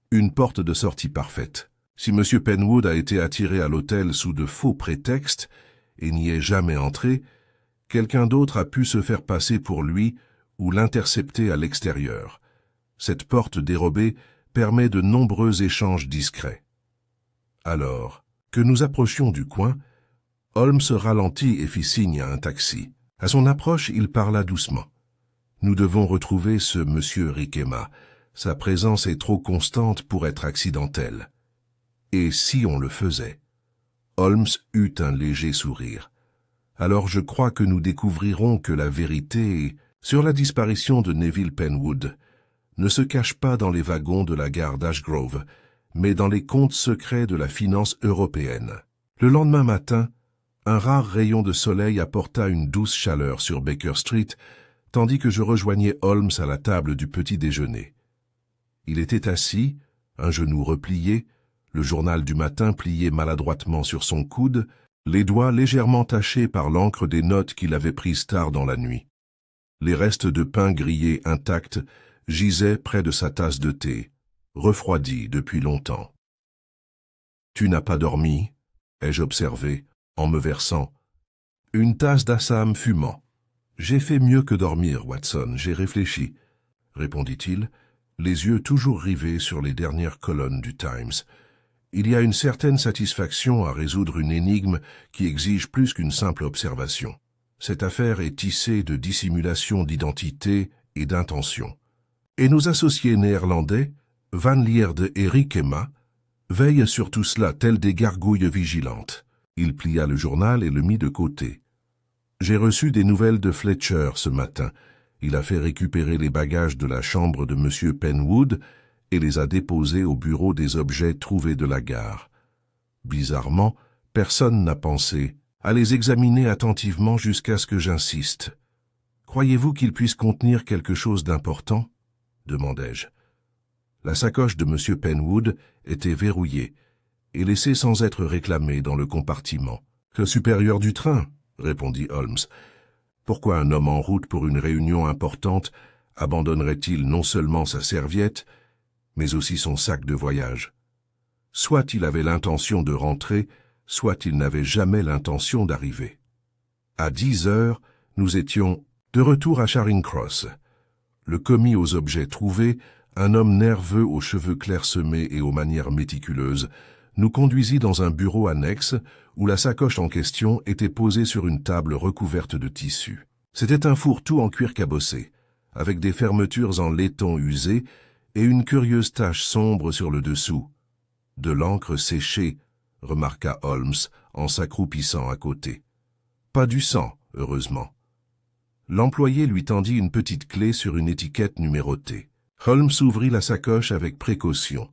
une porte de sortie parfaite. Si M. Penwood a été attiré à l'hôtel sous de faux prétextes et n'y est jamais entré, quelqu'un d'autre a pu se faire passer pour lui ou l'intercepter à l'extérieur. Cette porte dérobée permet de nombreux échanges discrets. Alors, que nous approchions du coin, Holmes ralentit et fit signe à un taxi. À son approche, il parla doucement. Nous devons retrouver ce M. Riquema. Sa présence est trop constante pour être accidentelle. Et si on le faisait? Holmes eut un léger sourire. Alors je crois que nous découvrirons que la vérité sur la disparition de Neville Penwood ne se cache pas dans les wagons de la gare d'Ashgrove, mais dans les comptes secrets de la finance européenne. Le lendemain matin, un rare rayon de soleil apporta une douce chaleur sur Baker Street, tandis que je rejoignais Holmes à la table du petit déjeuner. Il était assis, un genou replié, le journal du matin plié maladroitement sur son coude, les doigts légèrement tachés par l'encre des notes qu'il avait prises tard dans la nuit. Les restes de pain grillé intacts gisaient près de sa tasse de thé, refroidie depuis longtemps. « Tu n'as pas dormi ?» ai-je observé, en me versant. Une tasse d'Assam fumant. « J'ai fait mieux que dormir, Watson, j'ai réfléchi, » répondit-il, les yeux toujours rivés sur les dernières colonnes du Times. Il y a une certaine satisfaction à résoudre une énigme qui exige plus qu'une simple observation. Cette affaire est tissée de dissimulation d'identité et d'intention. Et nos associés néerlandais, Van Lierde et Riquema, veillent sur tout cela tels des gargouilles vigilantes. Il plia le journal et le mit de côté. J'ai reçu des nouvelles de Fletcher ce matin. Il a fait récupérer les bagages de la chambre de M. Penwood et les a déposés au bureau des objets trouvés de la gare. Bizarrement, personne n'a pensé à les examiner attentivement jusqu'à ce que j'insiste. « Croyez-vous qu'ils puissent contenir quelque chose d'important ?» demandai-je. La sacoche de M. Penwood était verrouillée et laissée sans être réclamée dans le compartiment. « Le supérieur du train » répondit Holmes. « Pourquoi un homme en route pour une réunion importante abandonnerait-il non seulement sa serviette, mais aussi son sac de voyage? Soit il avait l'intention de rentrer, soit il n'avait jamais l'intention d'arriver. À 10 heures, nous étions de retour à Charing Cross. Le commis aux objets trouvés, un homme nerveux aux cheveux clairsemés et aux manières méticuleuses, nous conduisit dans un bureau annexe où la sacoche en question était posée sur une table recouverte de tissu. C'était un fourre-tout en cuir cabossé, avec des fermetures en laiton usé et une curieuse tache sombre sur le dessous. « De l'encre séchée », remarqua Holmes en s'accroupissant à côté. « Pas du sang, heureusement. » L'employé lui tendit une petite clé sur une étiquette numérotée. Holmes ouvrit la sacoche avec précaution,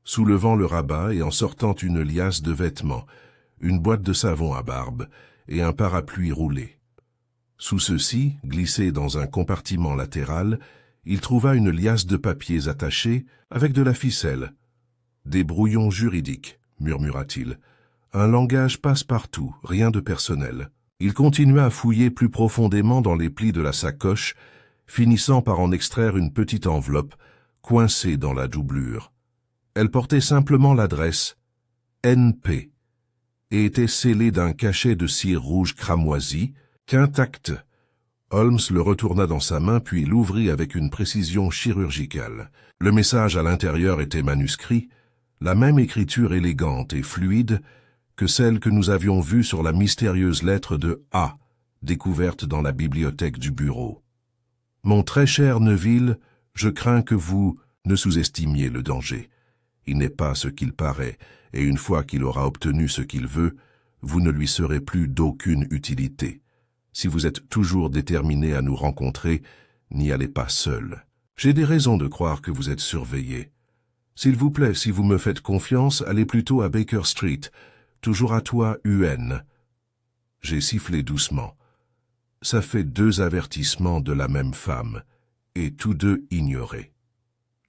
soulevant le rabat et en sortant une liasse de vêtements, une boîte de savon à barbe et un parapluie roulé. Sous ceux-ci, glissé dans un compartiment latéral, il trouva une liasse de papiers attachés avec de la ficelle. « Des brouillons juridiques », murmura-t-il. « Un langage passe-partout, rien de personnel. » Il continua à fouiller plus profondément dans les plis de la sacoche, finissant par en extraire une petite enveloppe, coincée dans la doublure. Elle portait simplement l'adresse « NP » et était scellée d'un cachet de cire rouge cramoisi, qu'intact. Holmes le retourna dans sa main puis l'ouvrit avec une précision chirurgicale. Le message à l'intérieur était manuscrit, la même écriture élégante et fluide que celle que nous avions vue sur la mystérieuse lettre de A, découverte dans la bibliothèque du bureau. « Mon très cher Neville, je crains que vous ne sous-estimiez le danger. Il n'est pas ce qu'il paraît, et une fois qu'il aura obtenu ce qu'il veut, vous ne lui serez plus d'aucune utilité. Si vous êtes toujours déterminé à nous rencontrer, n'y allez pas seul. J'ai des raisons de croire que vous êtes surveillé. S'il vous plaît, si vous me faites confiance, allez plutôt à Baker Street, toujours à toi, UN. » J'ai sifflé doucement. Ça fait 2 avertissements de la même femme, et tous 2 ignorés.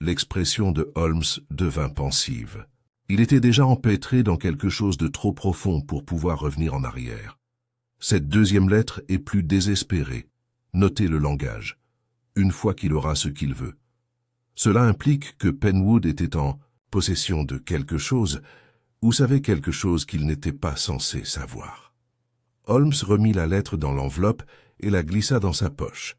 L'expression de Holmes devint pensive. Il était déjà empêtré dans quelque chose de trop profond pour pouvoir revenir en arrière. Cette 2e lettre est plus désespérée. Notez le langage. Une fois qu'il aura ce qu'il veut. Cela implique que Penwood était en possession de quelque chose, ou savait quelque chose qu'il n'était pas censé savoir. Holmes remit la lettre dans l'enveloppe et la glissa dans sa poche.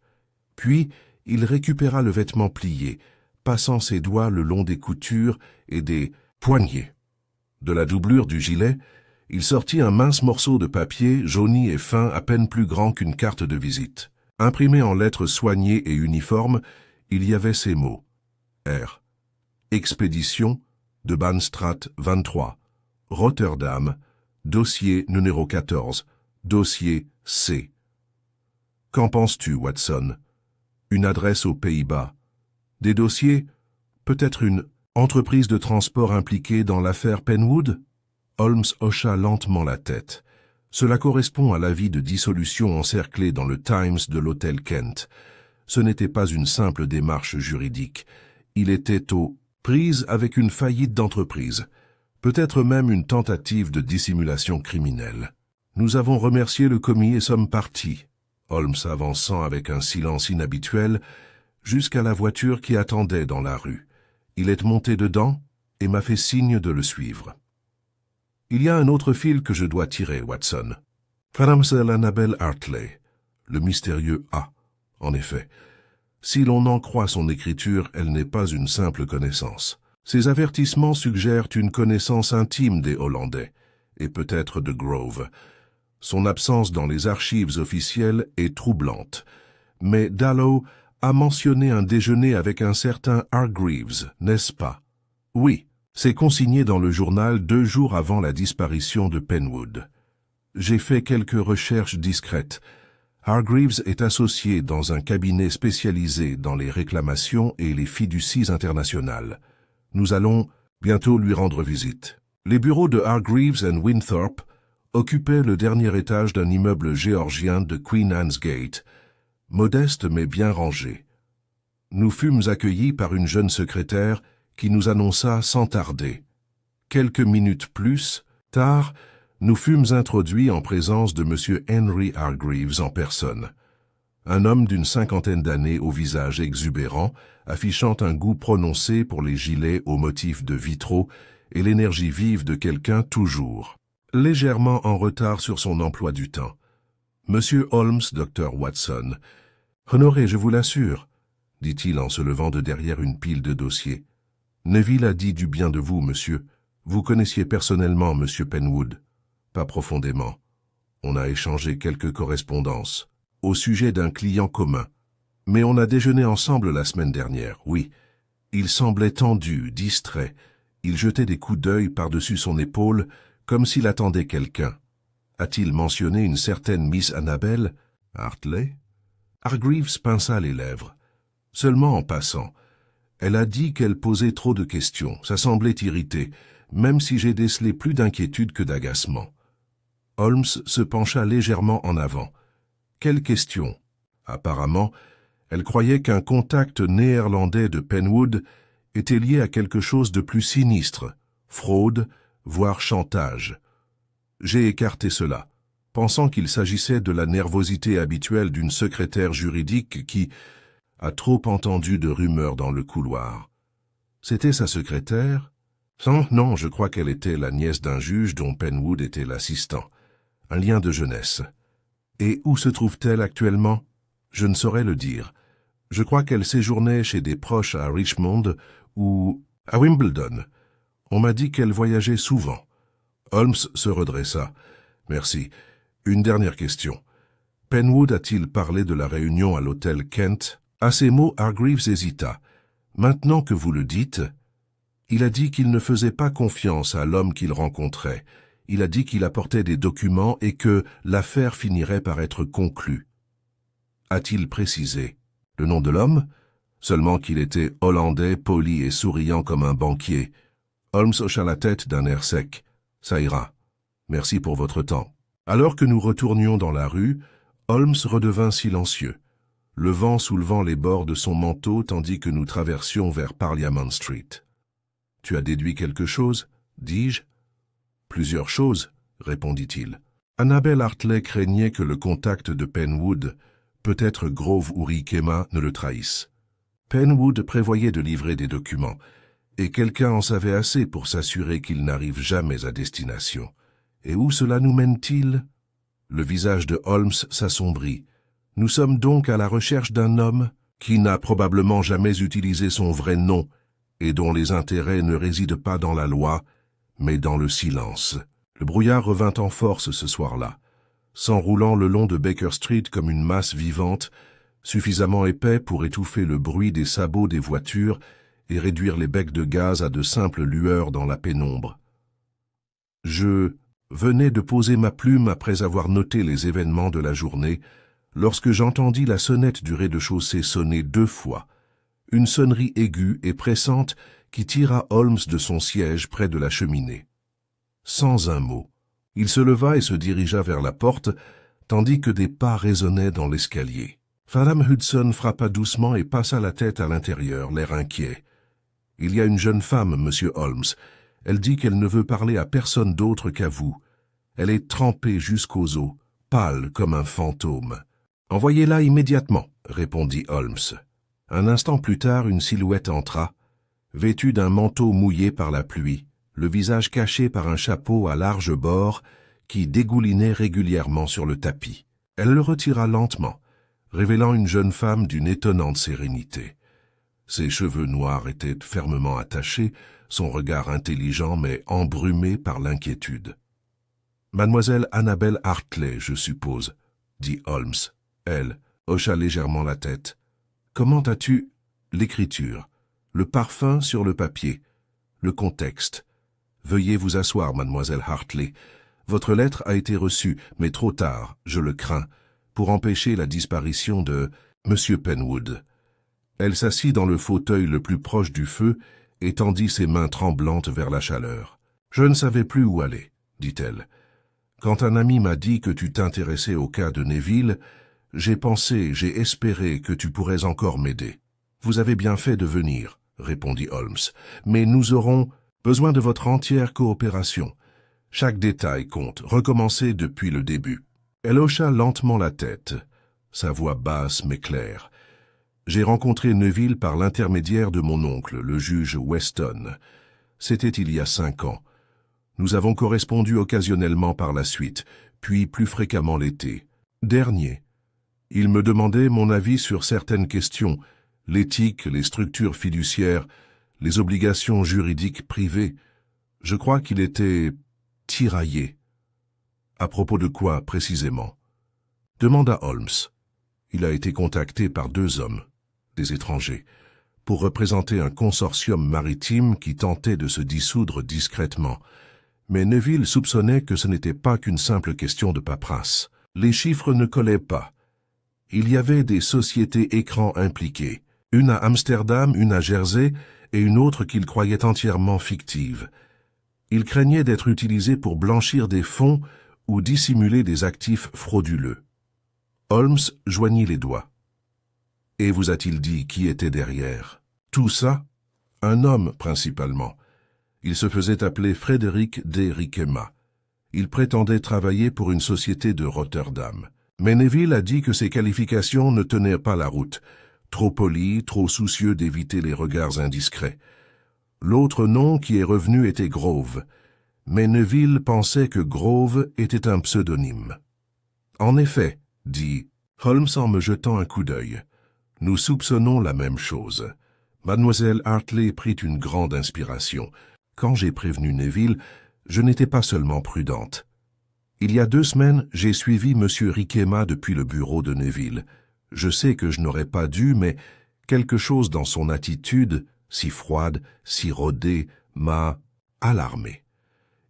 Puis, il récupéra le vêtement plié, passant ses doigts le long des coutures et des poignets. De la doublure du gilet, il sortit un mince morceau de papier jauni et fin à peine plus grand qu'une carte de visite. Imprimé en lettres soignées et uniformes, il y avait ces mots. R. Expédition de Banstraat 23. Rotterdam. Dossier numéro 14. Dossier C. Qu'en penses-tu, Watson? Une adresse aux Pays-Bas. Des dossiers? Peut-être une entreprise de transport impliquée dans l'affaire Penwood? Holmes hocha lentement la tête. Cela correspond à l'avis de dissolution encerclé dans le Times de l'hôtel Kent. Ce n'était pas une simple démarche juridique. Il était aux prises avec une faillite d'entreprise. Peut-être même une tentative de dissimulation criminelle. Nous avons remercié le commis et sommes partis. Holmes avançant avec un silence inhabituel jusqu'à la voiture qui attendait dans la rue. Il est monté dedans et m'a fait signe de le suivre. Il y a un autre fil que je dois tirer, Watson. Mademoiselle Annabel Hartley, le mystérieux A. En effet, si l'on en croit son écriture, elle n'est pas une simple connaissance. Ces avertissements suggèrent une connaissance intime des Hollandais, et peut-être de Grove. Son absence dans les archives officielles est troublante, mais Dallow a mentionné un déjeuner avec un certain Hargreaves, n'est-ce pas? Oui. C'est consigné dans le journal 2 jours avant la disparition de Penwood. J'ai fait quelques recherches discrètes. Hargreaves est associé dans un cabinet spécialisé dans les réclamations et les fiducies internationales. Nous allons bientôt lui rendre visite. Les bureaux de Hargreaves & Winthorpe occupaient le dernier étage d'un immeuble géorgien de Queen Anne's Gate, modeste mais bien rangé. Nous fûmes accueillis par une jeune secrétaire qui nous annonça sans tarder. Quelques minutes plus tard, nous fûmes introduits en présence de M. Henry Hargreaves en personne. Un homme d'une 50aine d'années au visage exubérant, affichant un goût prononcé pour les gilets aux motifs de vitraux et l'énergie vive de quelqu'un toujours légèrement en retard sur son emploi du temps. « Monsieur Holmes, Dr. Watson. »« Honoré, je vous l'assure, » dit-il en se levant de derrière une pile de dossiers. « Neville a dit du bien de vous, monsieur. Vous connaissiez personnellement monsieur Penwood. » Pas profondément. On a échangé quelques correspondances au sujet d'un client commun. Mais on a déjeuné ensemble la semaine dernière, oui. Il semblait tendu, distrait. Il jetait des coups d'œil par-dessus son épaule, comme s'il attendait quelqu'un. A-t-il mentionné une certaine Miss Annabel Hartley? Hargreaves pinça les lèvres. Seulement en passant. Elle a dit qu'elle posait trop de questions. Ça semblait irriter, même si j'ai décelé plus d'inquiétude que d'agacement. Holmes se pencha légèrement en avant. Quelle question? Apparemment, elle croyait qu'un contact néerlandais de Penwood était lié à quelque chose de plus sinistre, fraude, voire chantage. J'ai écarté cela, pensant qu'il s'agissait de la nervosité habituelle d'une secrétaire juridique qui a trop entendu de rumeurs dans le couloir. C'était sa secrétaire? Non, je crois qu'elle était la nièce d'un juge dont Penwood était l'assistant. Un lien de jeunesse. Et où se trouve-t-elle actuellement? Je ne saurais le dire. Je crois qu'elle séjournait chez des proches à Richmond ou à Wimbledon. On m'a dit qu'elle voyageait souvent. Holmes se redressa. Merci. Une dernière question. Penwood a-t-il parlé de la réunion à l'hôtel Kent? À ces mots, Hargreaves hésita. Maintenant que vous le dites, il a dit qu'il ne faisait pas confiance à l'homme qu'il rencontrait. Il a dit qu'il apportait des documents et que l'affaire finirait par être conclue. A-t-il précisé le nom de l'homme? Seulement qu'il était hollandais, poli et souriant comme un banquier. Holmes hocha la tête d'un air sec. Ça ira. Merci pour votre temps. Alors que nous retournions dans la rue, Holmes redevint silencieux, le vent soulevant les bords de son manteau tandis que nous traversions vers Parliament Street. « Tu as déduit quelque chose ?» dis-je. « Plusieurs choses, » répondit-il. Annabel Hartley craignait que le contact de Penwood, peut-être Grove ou Rikema, ne le trahisse. Penwood prévoyait de livrer des documents, et quelqu'un en savait assez pour s'assurer qu'il n'arrive jamais à destination. Et où cela nous mène-t-il? Le visage de Holmes s'assombrit. Nous sommes donc à la recherche d'un homme qui n'a probablement jamais utilisé son vrai nom et dont les intérêts ne résident pas dans la loi, mais dans le silence. Le brouillard revint en force ce soir-là, s'enroulant le long de Baker Street comme une masse vivante, suffisamment épais pour étouffer le bruit des sabots des voitures et réduire les becs de gaz à de simples lueurs dans la pénombre. Je venais de poser ma plume après avoir noté les événements de la journée, lorsque j'entendis la sonnette du rez-de-chaussée sonner 2 fois, une sonnerie aiguë et pressante qui tira Holmes de son siège près de la cheminée. Sans un mot, il se leva et se dirigea vers la porte, tandis que des pas résonnaient dans l'escalier. Madame Hudson frappa doucement et passa la tête à l'intérieur, l'air inquiet. « Il y a une jeune femme, monsieur Holmes. Elle dit qu'elle ne veut parler à personne d'autre qu'à vous. Elle est trempée jusqu'aux os, pâle comme un fantôme. »« Envoyez-la immédiatement, » répondit Holmes. Un instant plus tard, une silhouette entra, vêtue d'un manteau mouillé par la pluie, le visage caché par un chapeau à large bord qui dégoulinait régulièrement sur le tapis. Elle le retira lentement, révélant une jeune femme d'une étonnante sérénité. Ses cheveux noirs étaient fermement attachés, son regard intelligent mais embrumé par l'inquiétude. « Mademoiselle Annabel Hartley, je suppose, » dit Holmes. Elle hocha légèrement la tête. « Comment as-tu... » L'écriture, le parfum sur le papier, le contexte. « Veuillez vous asseoir, mademoiselle Hartley. Votre lettre a été reçue, mais trop tard, je le crains, pour empêcher la disparition de Monsieur Penwood. » Elle s'assit dans le fauteuil le plus proche du feu et tendit ses mains tremblantes vers la chaleur. « Je ne savais plus où aller, » dit-elle. « Quand un ami m'a dit que tu t'intéressais au cas de Neville, j'ai espéré que tu pourrais encore m'aider. »« Vous avez bien fait de venir, » répondit Holmes, « mais nous aurons besoin de votre entière coopération. Chaque détail compte, recommencer depuis le début. » Elle hocha lentement la tête, sa voix basse mais claire. « J'ai rencontré Neville par l'intermédiaire de mon oncle, le juge Weston. C'était il y a 5 ans. Nous avons correspondu occasionnellement par la suite, puis plus fréquemment l'été. Dernier. Il me demandait mon avis sur certaines questions, l'éthique, les structures fiduciaires, les obligations juridiques privées. Je crois qu'il était tiraillé. À propos de quoi, précisément? Demanda Holmes. Il a été contacté par 2 hommes, des étrangers, pour représenter un consortium maritime qui tentait de se dissoudre discrètement. Mais Neville soupçonnait que ce n'était pas qu'une simple question de paperasse. Les chiffres ne collaient pas. Il y avait des sociétés écrans impliquées, une à Amsterdam, une à Jersey et une autre qu'il croyait entièrement fictive. Il craignait d'être utilisé pour blanchir des fonds ou dissimuler des actifs frauduleux. Holmes joignit les doigts. Et vous a-t-il dit qui était derrière? Tout ça? Un homme, principalement. Il se faisait appeler Frédéric de Riquema. Il prétendait travailler pour une société de Rotterdam. Mais Neville a dit que ses qualifications ne tenaient pas la route. Trop poli, trop soucieux d'éviter les regards indiscrets. L'autre nom qui est revenu était Grove. Mais Neville pensait que Grove était un pseudonyme. En effet, dit Holmes en me jetant un coup d'œil. Nous soupçonnons la même chose. Mademoiselle Hartley prit une grande inspiration. Quand j'ai prévenu Neville, je n'étais pas seulement prudente. Il y a 2 semaines, j'ai suivi M. Riquema depuis le bureau de Neville. Je sais que je n'aurais pas dû, mais quelque chose dans son attitude, si froide, si rodée, m'a alarmé.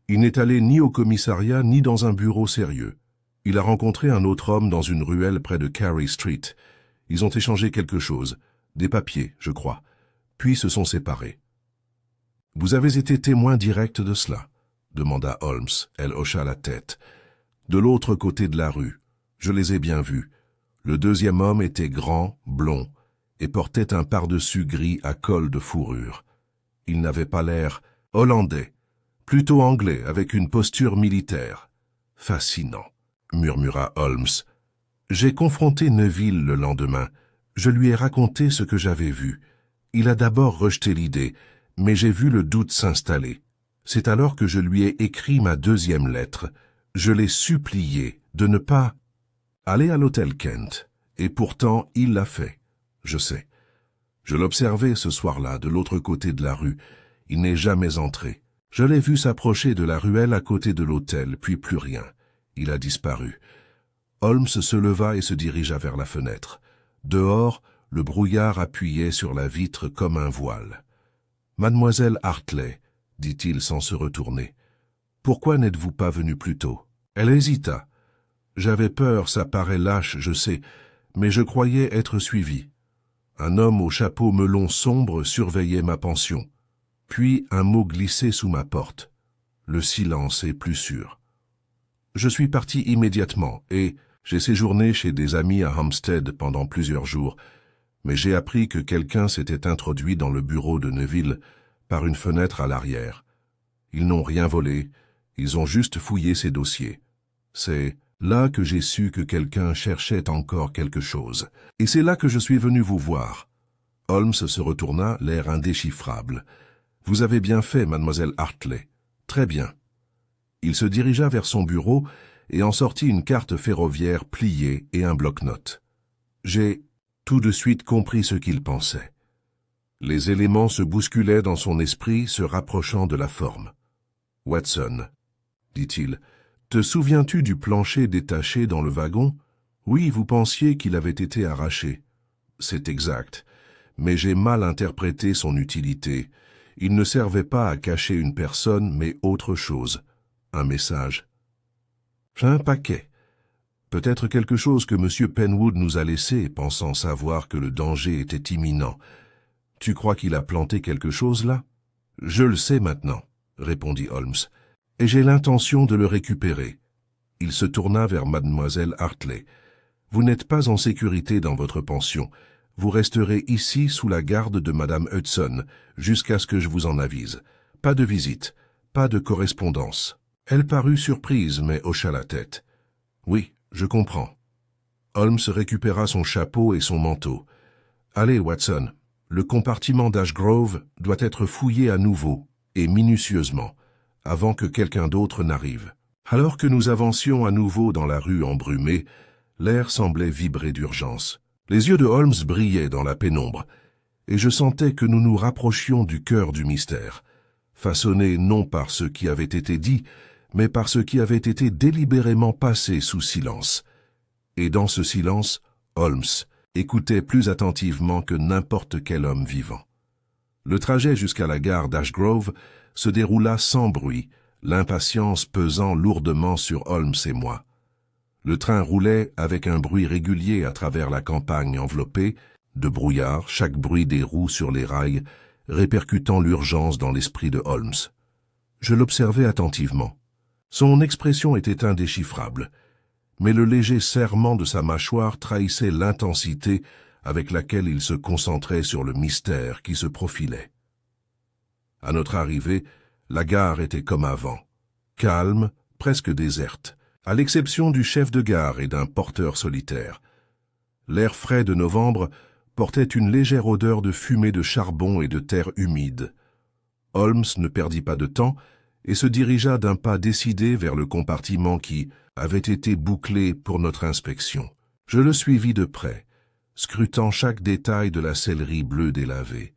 Il n'est allé ni au commissariat ni dans un bureau sérieux. Il a rencontré un autre homme dans une ruelle près de Carey Street. Ils ont échangé quelque chose, des papiers, je crois, puis se sont séparés. « Vous avez été témoin direct de cela ?» demanda Holmes. Elle hocha la tête. « De l'autre côté de la rue. Je les ai bien vus. Le deuxième homme était grand, blond, et portait un pardessus gris à col de fourrure. Il n'avait pas l'air hollandais, plutôt anglais, avec une posture militaire. Fascinant, murmura Holmes. J'ai confronté Neville le lendemain. Je lui ai raconté ce que j'avais vu. Il a d'abord rejeté l'idée, mais j'ai vu le doute s'installer. C'est alors que je lui ai écrit ma 2e lettre. Je l'ai supplié de ne pas aller à l'hôtel Kent, et pourtant il l'a fait. Je sais. Je l'observais ce soir-là, de l'autre côté de la rue. Il n'est jamais entré. Je l'ai vu s'approcher de la ruelle à côté de l'hôtel, puis plus rien. Il a disparu. Holmes se leva et se dirigea vers la fenêtre. Dehors, le brouillard appuyait sur la vitre comme un voile. « Mademoiselle Hartley, » dit-il sans se retourner, « pourquoi n'êtes-vous pas venue plus tôt ?» Elle hésita. « J'avais peur, ça paraît lâche, je sais, mais je croyais être suivi. » Un homme au chapeau melon sombre surveillait ma pension. Puis un mot glissait sous ma porte. Le silence est plus sûr. Je suis parti immédiatement et j'ai séjourné chez des amis à Hampstead pendant plusieurs jours, mais j'ai appris que quelqu'un s'était introduit dans le bureau de Neville par une fenêtre à l'arrière. Ils n'ont rien volé, ils ont juste fouillé ses dossiers. C'est là que j'ai su que quelqu'un cherchait encore quelque chose. Et c'est là que je suis venu vous voir. Holmes se retourna, l'air indéchiffrable. Vous avez bien fait, mademoiselle Hartley. Très bien. Il se dirigea vers son bureau et en sortit une carte ferroviaire pliée et un bloc-notes. J'ai tout de suite compris ce qu'il pensait. Les éléments se bousculaient dans son esprit, se rapprochant de la forme. « Watson, » dit-il, « te souviens-tu du plancher détaché dans le wagon? Oui, vous pensiez qu'il avait été arraché. C'est exact, mais j'ai mal interprété son utilité. Il ne servait pas à cacher une personne, mais autre chose. Un message. Un paquet. Peut-être quelque chose que M. Penwood nous a laissé, pensant savoir que le danger était imminent. Tu crois qu'il a planté quelque chose là? Je le sais maintenant, répondit Holmes, et j'ai l'intention de le récupérer. Il se tourna vers mademoiselle Hartley. Vous n'êtes pas en sécurité dans votre pension. Vous resterez ici sous la garde de madame Hudson, jusqu'à ce que je vous en avise. Pas de visite, pas de correspondance. Elle parut surprise, mais hocha la tête. Oui, je comprends. Holmes récupéra son chapeau et son manteau. Allez, Watson, le compartiment d'Ashgrove doit être fouillé à nouveau, et minutieusement, avant que quelqu'un d'autre n'arrive. Alors que nous avancions à nouveau dans la rue embrumée, l'air semblait vibrer d'urgence. Les yeux de Holmes brillaient dans la pénombre, et je sentais que nous nous rapprochions du cœur du mystère, façonné non par ce qui avait été dit, mais par ce qui avait été délibérément passé sous silence. Et dans ce silence, Holmes écoutait plus attentivement que n'importe quel homme vivant. Le trajet jusqu'à la gare d'Ashgrove se déroula sans bruit, l'impatience pesant lourdement sur Holmes et moi. Le train roulait avec un bruit régulier à travers la campagne enveloppée de brouillard, chaque bruit des roues sur les rails répercutant l'urgence dans l'esprit de Holmes. Je l'observais attentivement. Son expression était indéchiffrable, mais le léger serrement de sa mâchoire trahissait l'intensité avec laquelle il se concentrait sur le mystère qui se profilait. À notre arrivée, la gare était comme avant, calme, presque déserte, à l'exception du chef de gare et d'un porteur solitaire. L'air frais de novembre portait une légère odeur de fumée de charbon et de terre humide. Holmes ne perdit pas de temps et se dirigea d'un pas décidé vers le compartiment qui avait été bouclé pour notre inspection. Je le suivis de près, scrutant chaque détail de la sellerie bleue délavée,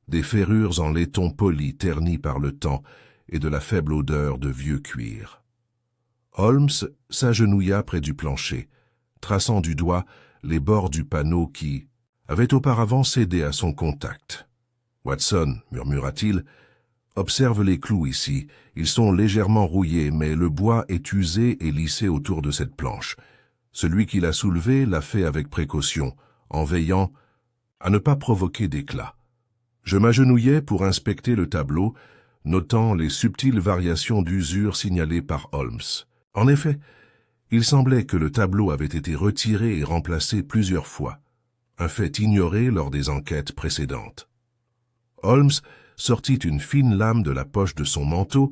des ferrures en laiton poli ternies par le temps et de la faible odeur de vieux cuir. Holmes s'agenouilla près du plancher, traçant du doigt les bords du panneau qui avait auparavant cédé à son contact. « Watson, murmura-t-il, observe les clous ici. Ils sont légèrement rouillés, mais le bois est usé et lissé autour de cette planche. Celui qui l'a soulevé l'a fait avec précaution, en veillant à ne pas provoquer d'éclat. Je m'agenouillais pour inspecter le tableau, notant les subtiles variations d'usure signalées par Holmes. En effet, il semblait que le tableau avait été retiré et remplacé plusieurs fois, un fait ignoré lors des enquêtes précédentes. Holmes sortit une fine lame de la poche de son manteau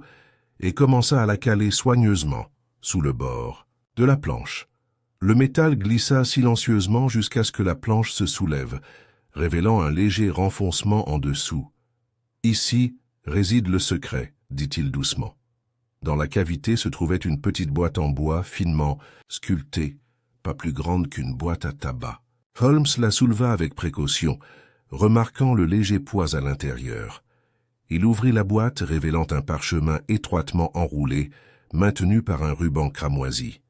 et commença à la caler soigneusement, sous le bord de la planche. Le métal glissa silencieusement jusqu'à ce que la planche se soulève, révélant un léger renfoncement en dessous. « Ici réside le secret, » dit-il doucement. Dans la cavité se trouvait une petite boîte en bois finement sculptée, pas plus grande qu'une boîte à tabac. Holmes la souleva avec précaution, remarquant le léger poids à l'intérieur. Il ouvrit la boîte, révélant un parchemin étroitement enroulé, maintenu par un ruban cramoisi.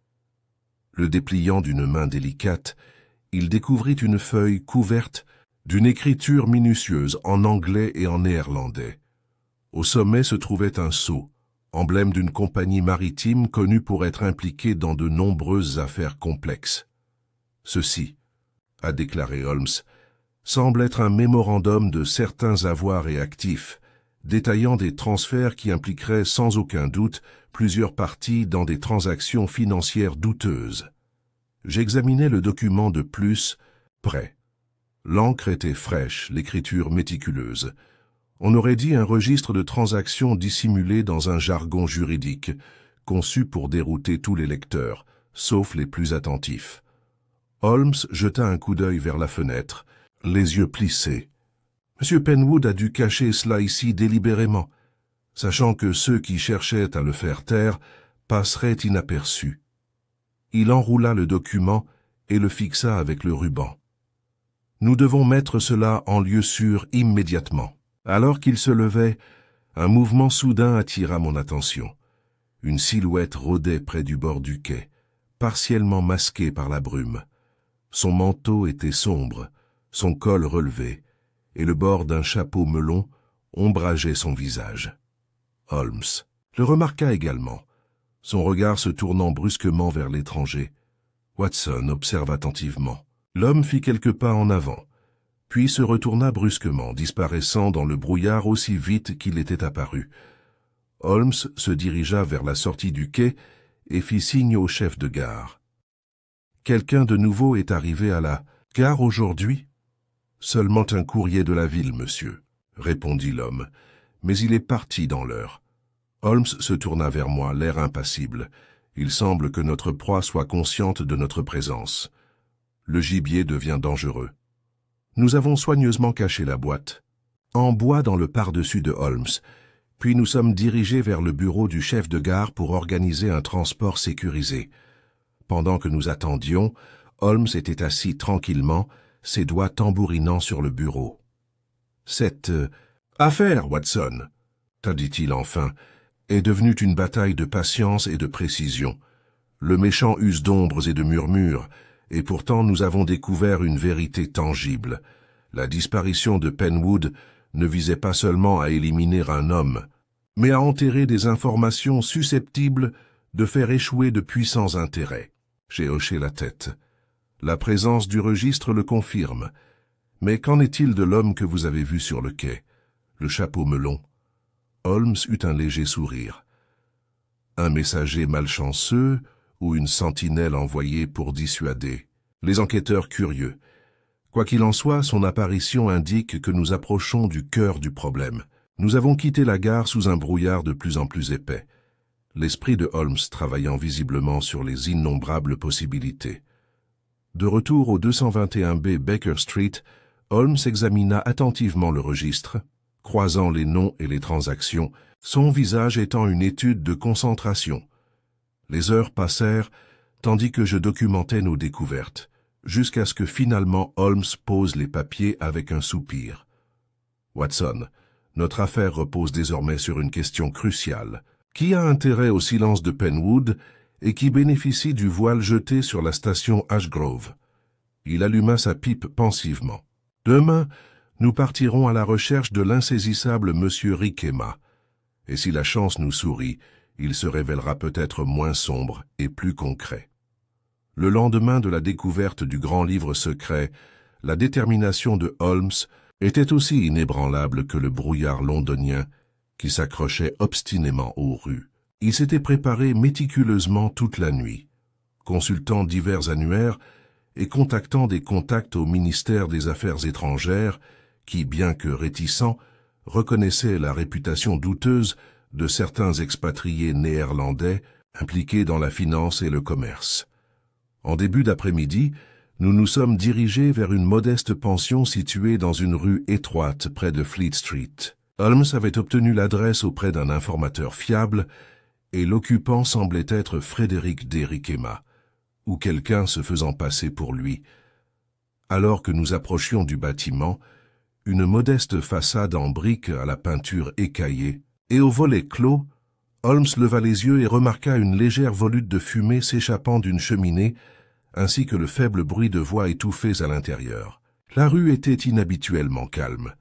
Le dépliant d'une main délicate, il découvrit une feuille couverte d'une écriture minutieuse en anglais et en néerlandais. Au sommet se trouvait un sceau, emblème d'une compagnie maritime connue pour être impliquée dans de nombreuses affaires complexes. Ceci, a déclaré Holmes, semble être un mémorandum de certains avoirs et actifs, détaillant des transferts qui impliqueraient sans aucun doute plusieurs parties dans des transactions financières douteuses. J'examinais le document de plus près. L'encre était fraîche, l'écriture méticuleuse. On aurait dit un registre de transactions dissimulé dans un jargon juridique, conçu pour dérouter tous les lecteurs, sauf les plus attentifs. Holmes jeta un coup d'œil vers la fenêtre, les yeux plissés. M. Penwood a dû cacher cela ici délibérément, sachant que ceux qui cherchaient à le faire taire passeraient inaperçus. Il enroula le document et le fixa avec le ruban. Nous devons mettre cela en lieu sûr immédiatement. Alors qu'il se levait, un mouvement soudain attira mon attention. Une silhouette rôdait près du bord du quai, partiellement masquée par la brume. Son manteau était sombre, son col relevé, et le bord d'un chapeau melon ombrageait son visage. Holmes le remarqua également, son regard se tournant brusquement vers l'étranger. Watson observa attentivement. L'homme fit quelques pas en avant, puis se retourna brusquement, disparaissant dans le brouillard aussi vite qu'il était apparu. Holmes se dirigea vers la sortie du quai et fit signe au chef de gare. « Quelqu'un de nouveau est arrivé à la gare aujourd'hui ?»« Seulement un courrier de la ville, monsieur, » répondit l'homme, « mais il est parti dans l'heure. » Holmes se tourna vers moi, l'air impassible. Il semble que notre proie soit consciente de notre présence. Le gibier devient dangereux. Nous avons soigneusement caché la boîte, en bois dans le par-dessus de Holmes, puis nous sommes dirigés vers le bureau du chef de gare pour organiser un transport sécurisé. Pendant que nous attendions, Holmes était assis tranquillement, ses doigts tambourinant sur le bureau. « Cette affaire, Watson, » dit-il enfin, est devenue une bataille de patience et de précision. Le méchant use d'ombres et de murmures, et pourtant nous avons découvert une vérité tangible. La disparition de Penwood ne visait pas seulement à éliminer un homme, mais à enterrer des informations susceptibles de faire échouer de puissants intérêts. J'ai hoché la tête. La présence du registre le confirme. Mais qu'en est-il de l'homme que vous avez vu sur le quai, le chapeau melon? Holmes eut un léger sourire. Un messager malchanceux ou une sentinelle envoyée pour dissuader? Les enquêteurs curieux. Quoi qu'il en soit, son apparition indique que nous approchons du cœur du problème. Nous avons quitté la gare sous un brouillard de plus en plus épais, l'esprit de Holmes travaillant visiblement sur les innombrables possibilités. De retour au 221B Baker Street, Holmes examina attentivement le registre, croisant les noms et les transactions, son visage étant une étude de concentration. Les heures passèrent, tandis que je documentais nos découvertes, jusqu'à ce que finalement Holmes pose les papiers avec un soupir. « Watson, notre affaire repose désormais sur une question cruciale. Qui a intérêt au silence de Penwood et qui bénéficie du voile jeté sur la station Ashgrove ?» Il alluma sa pipe pensivement. « Demain, nous partirons à la recherche de l'insaisissable monsieur Riquema. Et si la chance nous sourit, il se révélera peut-être moins sombre et plus concret. » Le lendemain de la découverte du grand livre secret, la détermination de Holmes était aussi inébranlable que le brouillard londonien qui s'accrochait obstinément aux rues. Il s'était préparé méticuleusement toute la nuit, consultant divers annuaires et contactant des contacts au ministère des Affaires étrangères qui, bien que réticents, reconnaissaient la réputation douteuse de certains expatriés néerlandais impliqués dans la finance et le commerce. En début d'après-midi, nous nous sommes dirigés vers une modeste pension située dans une rue étroite près de Fleet Street. Holmes avait obtenu l'adresse auprès d'un informateur fiable et l'occupant semblait être Frédéric de Riquema, ou quelqu'un se faisant passer pour lui. Alors que nous approchions du bâtiment, une modeste façade en briques à la peinture écaillée et au volet clos, Holmes leva les yeux et remarqua une légère volute de fumée s'échappant d'une cheminée, ainsi que le faible bruit de voix étouffées à l'intérieur. La rue était inhabituellement calme,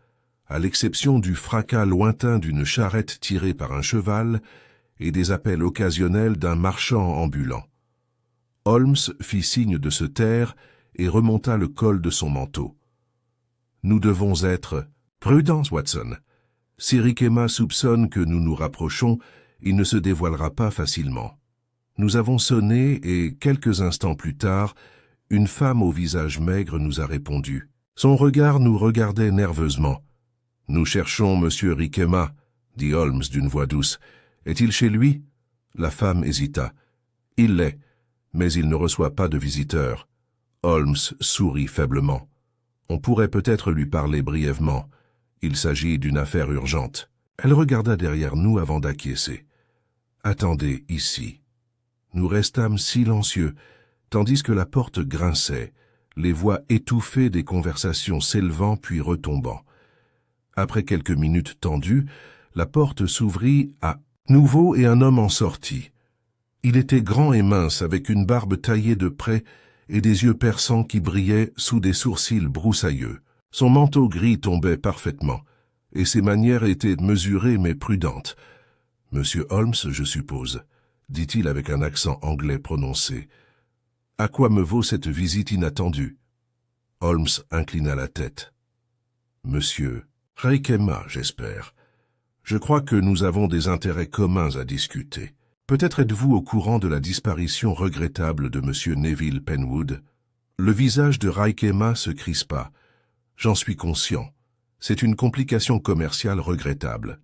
à l'exception du fracas lointain d'une charrette tirée par un cheval et des appels occasionnels d'un marchand ambulant. Holmes fit signe de se taire et remonta le col de son manteau. « Nous devons être prudents, Watson. Si Riquema soupçonne que nous nous rapprochons, il ne se dévoilera pas facilement. » Nous avons sonné et, quelques instants plus tard, une femme au visage maigre nous a répondu. Son regard nous regardait nerveusement. « Nous cherchons monsieur Riquema, » dit Holmes d'une voix douce. « Est-il chez lui ?» La femme hésita. « Il l'est, mais il ne reçoit pas de visiteurs. » Holmes sourit faiblement. « On pourrait peut-être lui parler brièvement. Il s'agit d'une affaire urgente. » Elle regarda derrière nous avant d'acquiescer. « Attendez ici. » Nous restâmes silencieux, tandis que la porte grinçait, les voix étouffées des conversations s'élevant puis retombant. Après quelques minutes tendues, la porte s'ouvrit à nouveau et un homme en sortit. Il était grand et mince, avec une barbe taillée de près et des yeux perçants qui brillaient sous des sourcils broussailleux. Son manteau gris tombait parfaitement, et ses manières étaient mesurées mais prudentes. « Monsieur Holmes, je suppose », dit-il avec un accent anglais prononcé. « À quoi me vaut cette visite inattendue ?» Holmes inclina la tête. « Monsieur Riquema, j'espère. Je crois que nous avons des intérêts communs à discuter. Peut-être êtes-vous au courant de la disparition regrettable de monsieur Neville Penwood ?» Le visage de Riquema se crispa. « J'en suis conscient. C'est une complication commerciale regrettable. »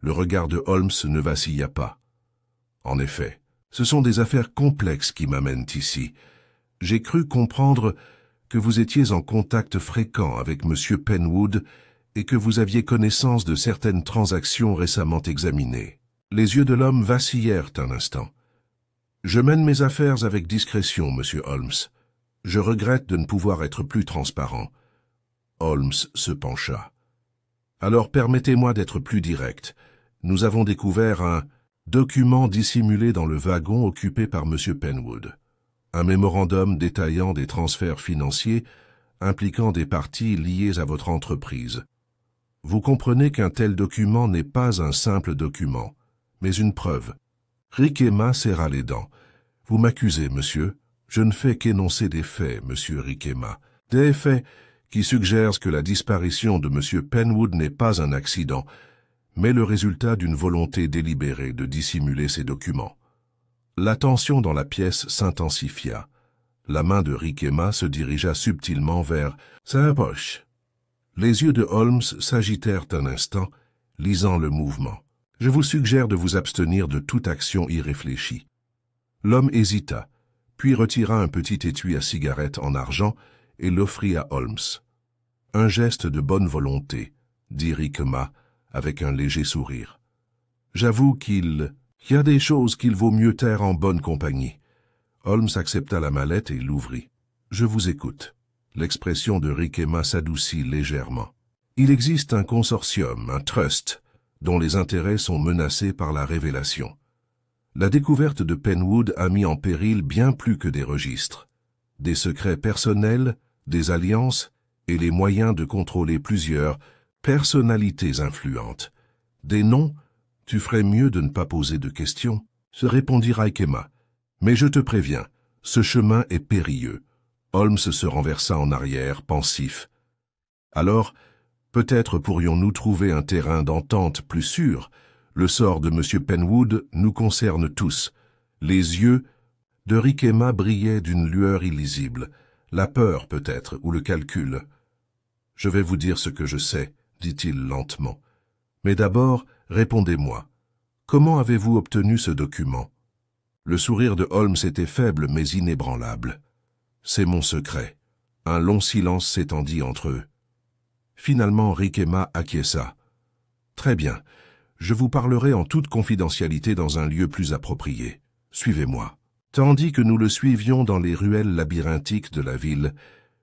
Le regard de Holmes ne vacilla pas. En effet, ce sont des affaires complexes qui m'amènent ici. J'ai cru comprendre que vous étiez en contact fréquent avec M. Penwood et que vous aviez connaissance de certaines transactions récemment examinées. Les yeux de l'homme vacillèrent un instant. Je mène mes affaires avec discrétion, Monsieur Holmes. Je regrette de ne pouvoir être plus transparent. Holmes se pencha. Alors permettez-moi d'être plus direct. Nous avons découvert un document dissimulé dans le wagon occupé par M. Penwood. Un mémorandum détaillant des transferts financiers impliquant des parties liées à votre entreprise. Vous comprenez qu'un tel document n'est pas un simple document, mais une preuve. Riquema serra les dents. Vous m'accusez, monsieur. Je ne fais qu'énoncer des faits, monsieur Riquema. Des faits qui suggèrent que la disparition de monsieur Penwood n'est pas un accident, mais le résultat d'une volonté délibérée de dissimuler ces documents. La tension dans la pièce s'intensifia. La main de Riquema se dirigea subtilement vers sa poche. Les yeux de Holmes s'agitèrent un instant, lisant le mouvement. « Je vous suggère de vous abstenir de toute action irréfléchie. » L'homme hésita, puis retira un petit étui à cigarette en argent et l'offrit à Holmes. « Un geste de bonne volonté, » dit Riquema avec un léger sourire. « J'avoue qu'il y a des choses qu'il vaut mieux taire en bonne compagnie. » Holmes accepta la mallette et l'ouvrit. « Je vous écoute. » L'expression de Riquema s'adoucit légèrement. « Il existe un consortium, un trust, dont les intérêts sont menacés par la révélation. La découverte de Penwood a mis en péril bien plus que des registres. Des secrets personnels, des alliances et les moyens de contrôler plusieurs personnalités influentes. Des noms, tu ferais mieux de ne pas poser de questions, se répondit Riquema. Mais je te préviens, ce chemin est périlleux. Holmes se renversa en arrière, pensif. Alors, peut-être pourrions-nous trouver un terrain d'entente plus sûr. Le sort de M. Penwood nous concerne tous. Les yeux de Riquema brillaient d'une lueur illisible. La peur, peut-être, ou le calcul. « Je vais vous dire ce que je sais, » dit-il lentement. « Mais d'abord, répondez-moi. Comment avez-vous obtenu ce document ?» Le sourire de Holmes était faible mais inébranlable. « C'est mon secret. » Un long silence s'étendit entre eux. Finalement, Riquema acquiesça. « Très bien. Je vous parlerai en toute confidentialité dans un lieu plus approprié. Suivez-moi. » Tandis que nous le suivions dans les ruelles labyrinthiques de la ville,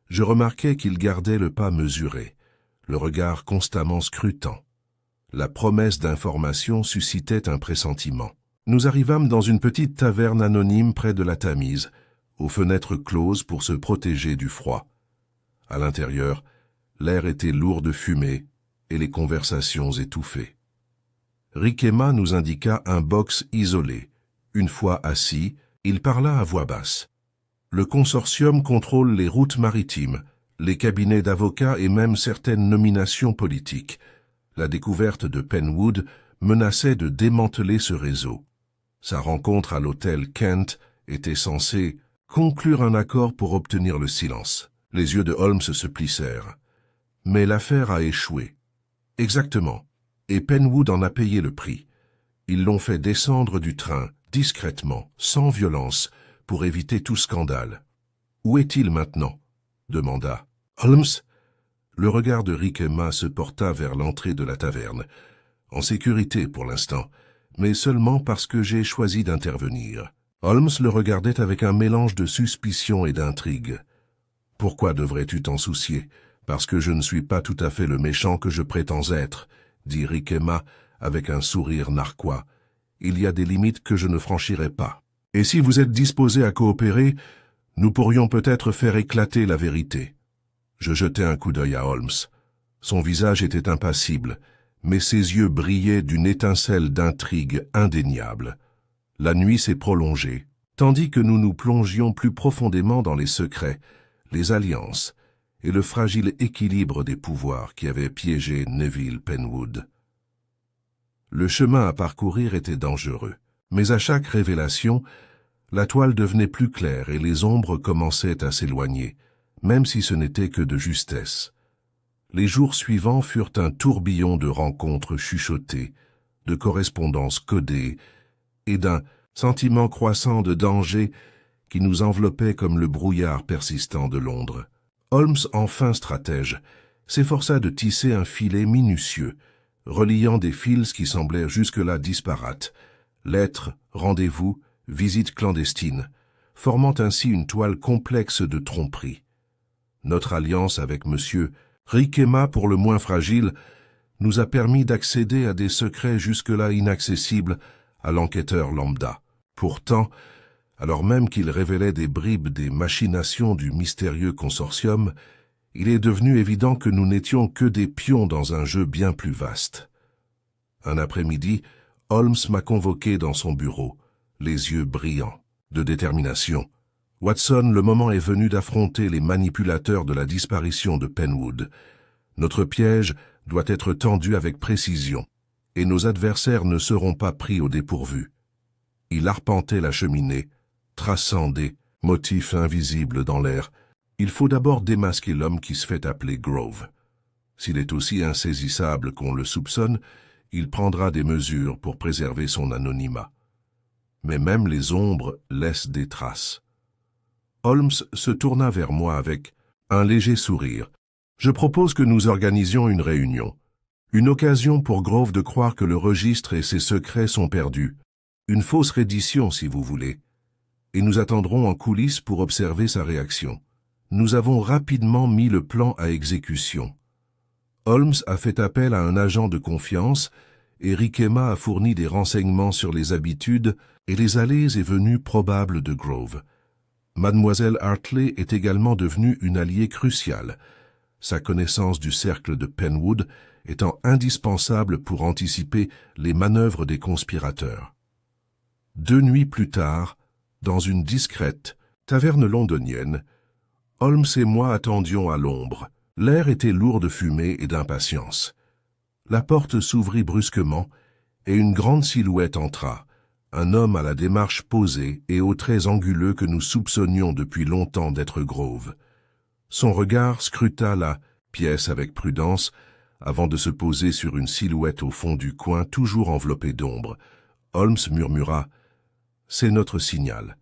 je remarquai qu'il gardait le pas mesuré, le regard constamment scrutant. La promesse d'information suscitait un pressentiment. Nous arrivâmes dans une petite taverne anonyme près de la Tamise, aux fenêtres closes pour se protéger du froid. À l'intérieur, l'air était lourd de fumée et les conversations étouffées. Riquema nous indiqua un box isolé. Une fois assis, il parla à voix basse. Le consortium contrôle les routes maritimes, les cabinets d'avocats et même certaines nominations politiques. La découverte de Penwood menaçait de démanteler ce réseau. Sa rencontre à l'hôtel Kent était censée conclure un accord pour obtenir le silence. Les yeux de Holmes se plissèrent. Mais l'affaire a échoué. Exactement. Et Penwood en a payé le prix. Ils l'ont fait descendre du train, discrètement, sans violence, pour éviter tout scandale. « Où est-il maintenant ?» demanda Holmes. Le regard de Riquema se porta vers l'entrée de la taverne. « En sécurité pour l'instant, mais seulement parce que j'ai choisi d'intervenir. » Holmes le regardait avec un mélange de suspicion et d'intrigue. « Pourquoi devrais-tu t'en soucier? Parce que je ne suis pas tout à fait le méchant que je prétends être, » dit Riquema avec un sourire narquois. « Il y a des limites que je ne franchirai pas. Et si vous êtes disposé à coopérer, nous pourrions peut-être faire éclater la vérité. » Je jetai un coup d'œil à Holmes. Son visage était impassible, mais ses yeux brillaient d'une étincelle d'intrigue indéniable. La nuit s'est prolongée, tandis que nous nous plongions plus profondément dans les secrets, les alliances et le fragile équilibre des pouvoirs qui avaient piégé Neville Penwood. Le chemin à parcourir était dangereux, mais à chaque révélation, la toile devenait plus claire et les ombres commençaient à s'éloigner, même si ce n'était que de justesse. Les jours suivants furent un tourbillon de rencontres chuchotées, de correspondances codées et d'un sentiment croissant de danger qui nous enveloppait comme le brouillard persistant de Londres. Holmes, enfin stratège, s'efforça de tisser un filet minutieux, reliant des fils qui semblaient jusque-là disparates, lettres, rendez-vous, visites clandestines, formant ainsi une toile complexe de tromperies. Notre alliance avec M. Riquema, pour le moins fragile, nous a permis d'accéder à des secrets jusque-là inaccessibles à l'enquêteur lambda. Pourtant, alors même qu'il révélait des bribes des machinations du mystérieux consortium, il est devenu évident que nous n'étions que des pions dans un jeu bien plus vaste. Un après-midi, Holmes m'a convoqué dans son bureau, les yeux brillants, de détermination. Watson, le moment est venu d'affronter les manipulateurs de la disparition de Penwood. Notre piège doit être tendu avec précision, et nos adversaires ne seront pas pris au dépourvu. Il arpentait la cheminée, traçant des motifs invisibles dans l'air. Il faut d'abord démasquer l'homme qui se fait appeler Grove. S'il est aussi insaisissable qu'on le soupçonne, il prendra des mesures pour préserver son anonymat. Mais même les ombres laissent des traces. Holmes se tourna vers moi avec un léger sourire. « Je propose que nous organisions une réunion. Une occasion pour Grove de croire que le registre et ses secrets sont perdus. Une fausse reddition, si vous voulez. Et nous attendrons en coulisses pour observer sa réaction. » Nous avons rapidement mis le plan à exécution. Holmes a fait appel à un agent de confiance et Riquema a fourni des renseignements sur les habitudes et les allées et venues probables de Grove. Mademoiselle Hartley est également devenue une alliée cruciale, sa connaissance du cercle de Penwood étant indispensable pour anticiper les manœuvres des conspirateurs. 2 nuits plus tard, dans une discrète taverne londonienne, Holmes et moi attendions à l'ombre. L'air était lourd de fumée et d'impatience. La porte s'ouvrit brusquement et une grande silhouette entra, un homme à la démarche posée et aux traits anguleux que nous soupçonnions depuis longtemps d'être Grove. Son regard scruta la pièce avec prudence avant de se poser sur une silhouette au fond du coin toujours enveloppée d'ombre. Holmes murmura « C'est notre signal ».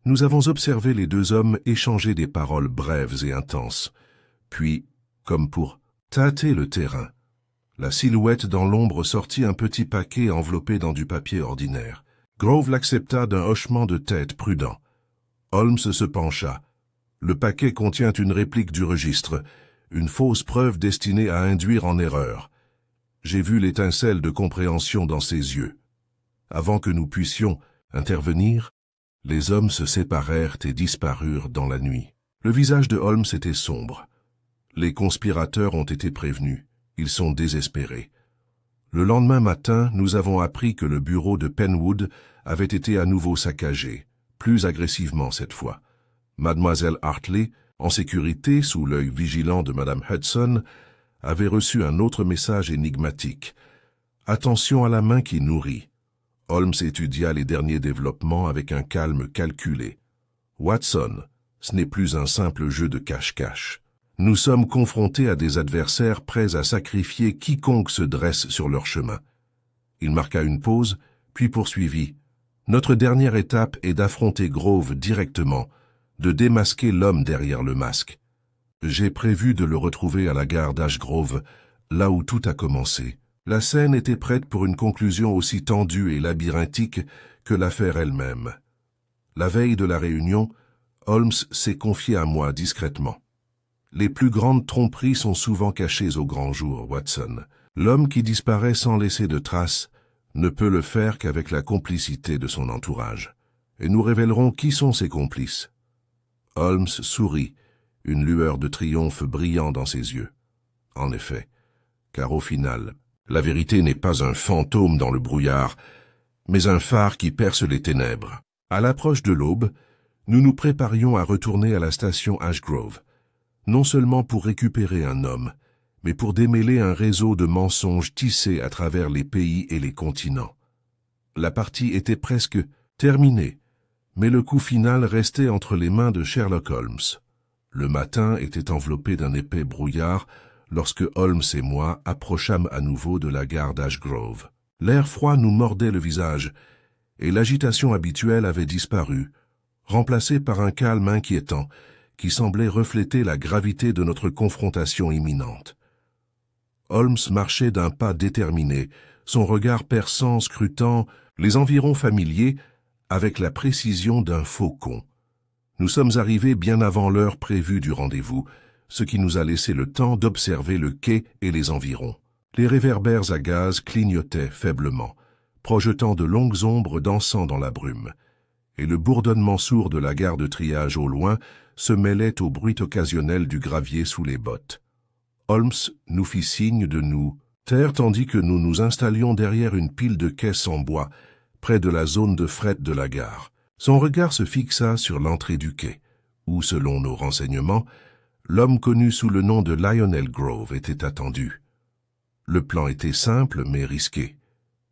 Nous avons observé les 2 hommes échanger des paroles brèves et intenses. Puis, comme pour tâter le terrain, la silhouette dans l'ombre sortit un petit paquet enveloppé dans du papier ordinaire. Grove l'accepta d'un hochement de tête prudent. Holmes se pencha. Le paquet contient une réplique du registre, une fausse preuve destinée à induire en erreur. J'ai vu l'étincelle de compréhension dans ses yeux. Avant que nous puissions intervenir, les hommes se séparèrent et disparurent dans la nuit. Le visage de Holmes était sombre. Les conspirateurs ont été prévenus. Ils sont désespérés. Le lendemain matin, nous avons appris que le bureau de Penwood avait été à nouveau saccagé, plus agressivement cette fois. Mademoiselle Hartley, en sécurité sous l'œil vigilant de Madame Hudson, avait reçu un autre message énigmatique. « Attention à la main qui nourrit ». Holmes étudia les derniers développements avec un calme calculé. « Watson, ce n'est plus un simple jeu de cache-cache. Nous sommes confrontés à des adversaires prêts à sacrifier quiconque se dresse sur leur chemin. » Il marqua une pause, puis poursuivit. « Notre dernière étape est d'affronter Grove directement, de démasquer l'homme derrière le masque. J'ai prévu de le retrouver à la gare d'Ashgrove, là où tout a commencé. » La scène était prête pour une conclusion aussi tendue et labyrinthique que l'affaire elle-même. La veille de la réunion, Holmes s'est confié à moi discrètement. Les plus grandes tromperies sont souvent cachées au grand jour, Watson. L'homme qui disparaît sans laisser de traces ne peut le faire qu'avec la complicité de son entourage. Et nous révélerons qui sont ses complices. Holmes sourit, une lueur de triomphe brillant dans ses yeux. En effet, car au final, la vérité n'est pas un fantôme dans le brouillard, mais un phare qui perce les ténèbres. À l'approche de l'aube, nous nous préparions à retourner à la station Ashgrove, non seulement pour récupérer un homme, mais pour démêler un réseau de mensonges tissés à travers les pays et les continents. La partie était presque terminée, mais le coup final restait entre les mains de Sherlock Holmes. Le matin était enveloppé d'un épais brouillard lorsque Holmes et moi approchâmes à nouveau de la gare d'Ashgrove. L'air froid nous mordait le visage, et l'agitation habituelle avait disparu, remplacée par un calme inquiétant qui semblait refléter la gravité de notre confrontation imminente. Holmes marchait d'un pas déterminé, son regard perçant scrutant les environs familiers avec la précision d'un faucon. Nous sommes arrivés bien avant l'heure prévue du rendez-vous, ce qui nous a laissé le temps d'observer le quai et les environs. Les réverbères à gaz clignotaient faiblement, projetant de longues ombres dansant dans la brume, et le bourdonnement sourd de la gare de triage au loin se mêlait au bruit occasionnel du gravier sous les bottes. Holmes nous fit signe de nous taire tandis que nous nous installions derrière une pile de caisses en bois, près de la zone de fret de la gare. Son regard se fixa sur l'entrée du quai, où, selon nos renseignements, l'homme connu sous le nom de Lionel Grove était attendu. Le plan était simple mais risqué.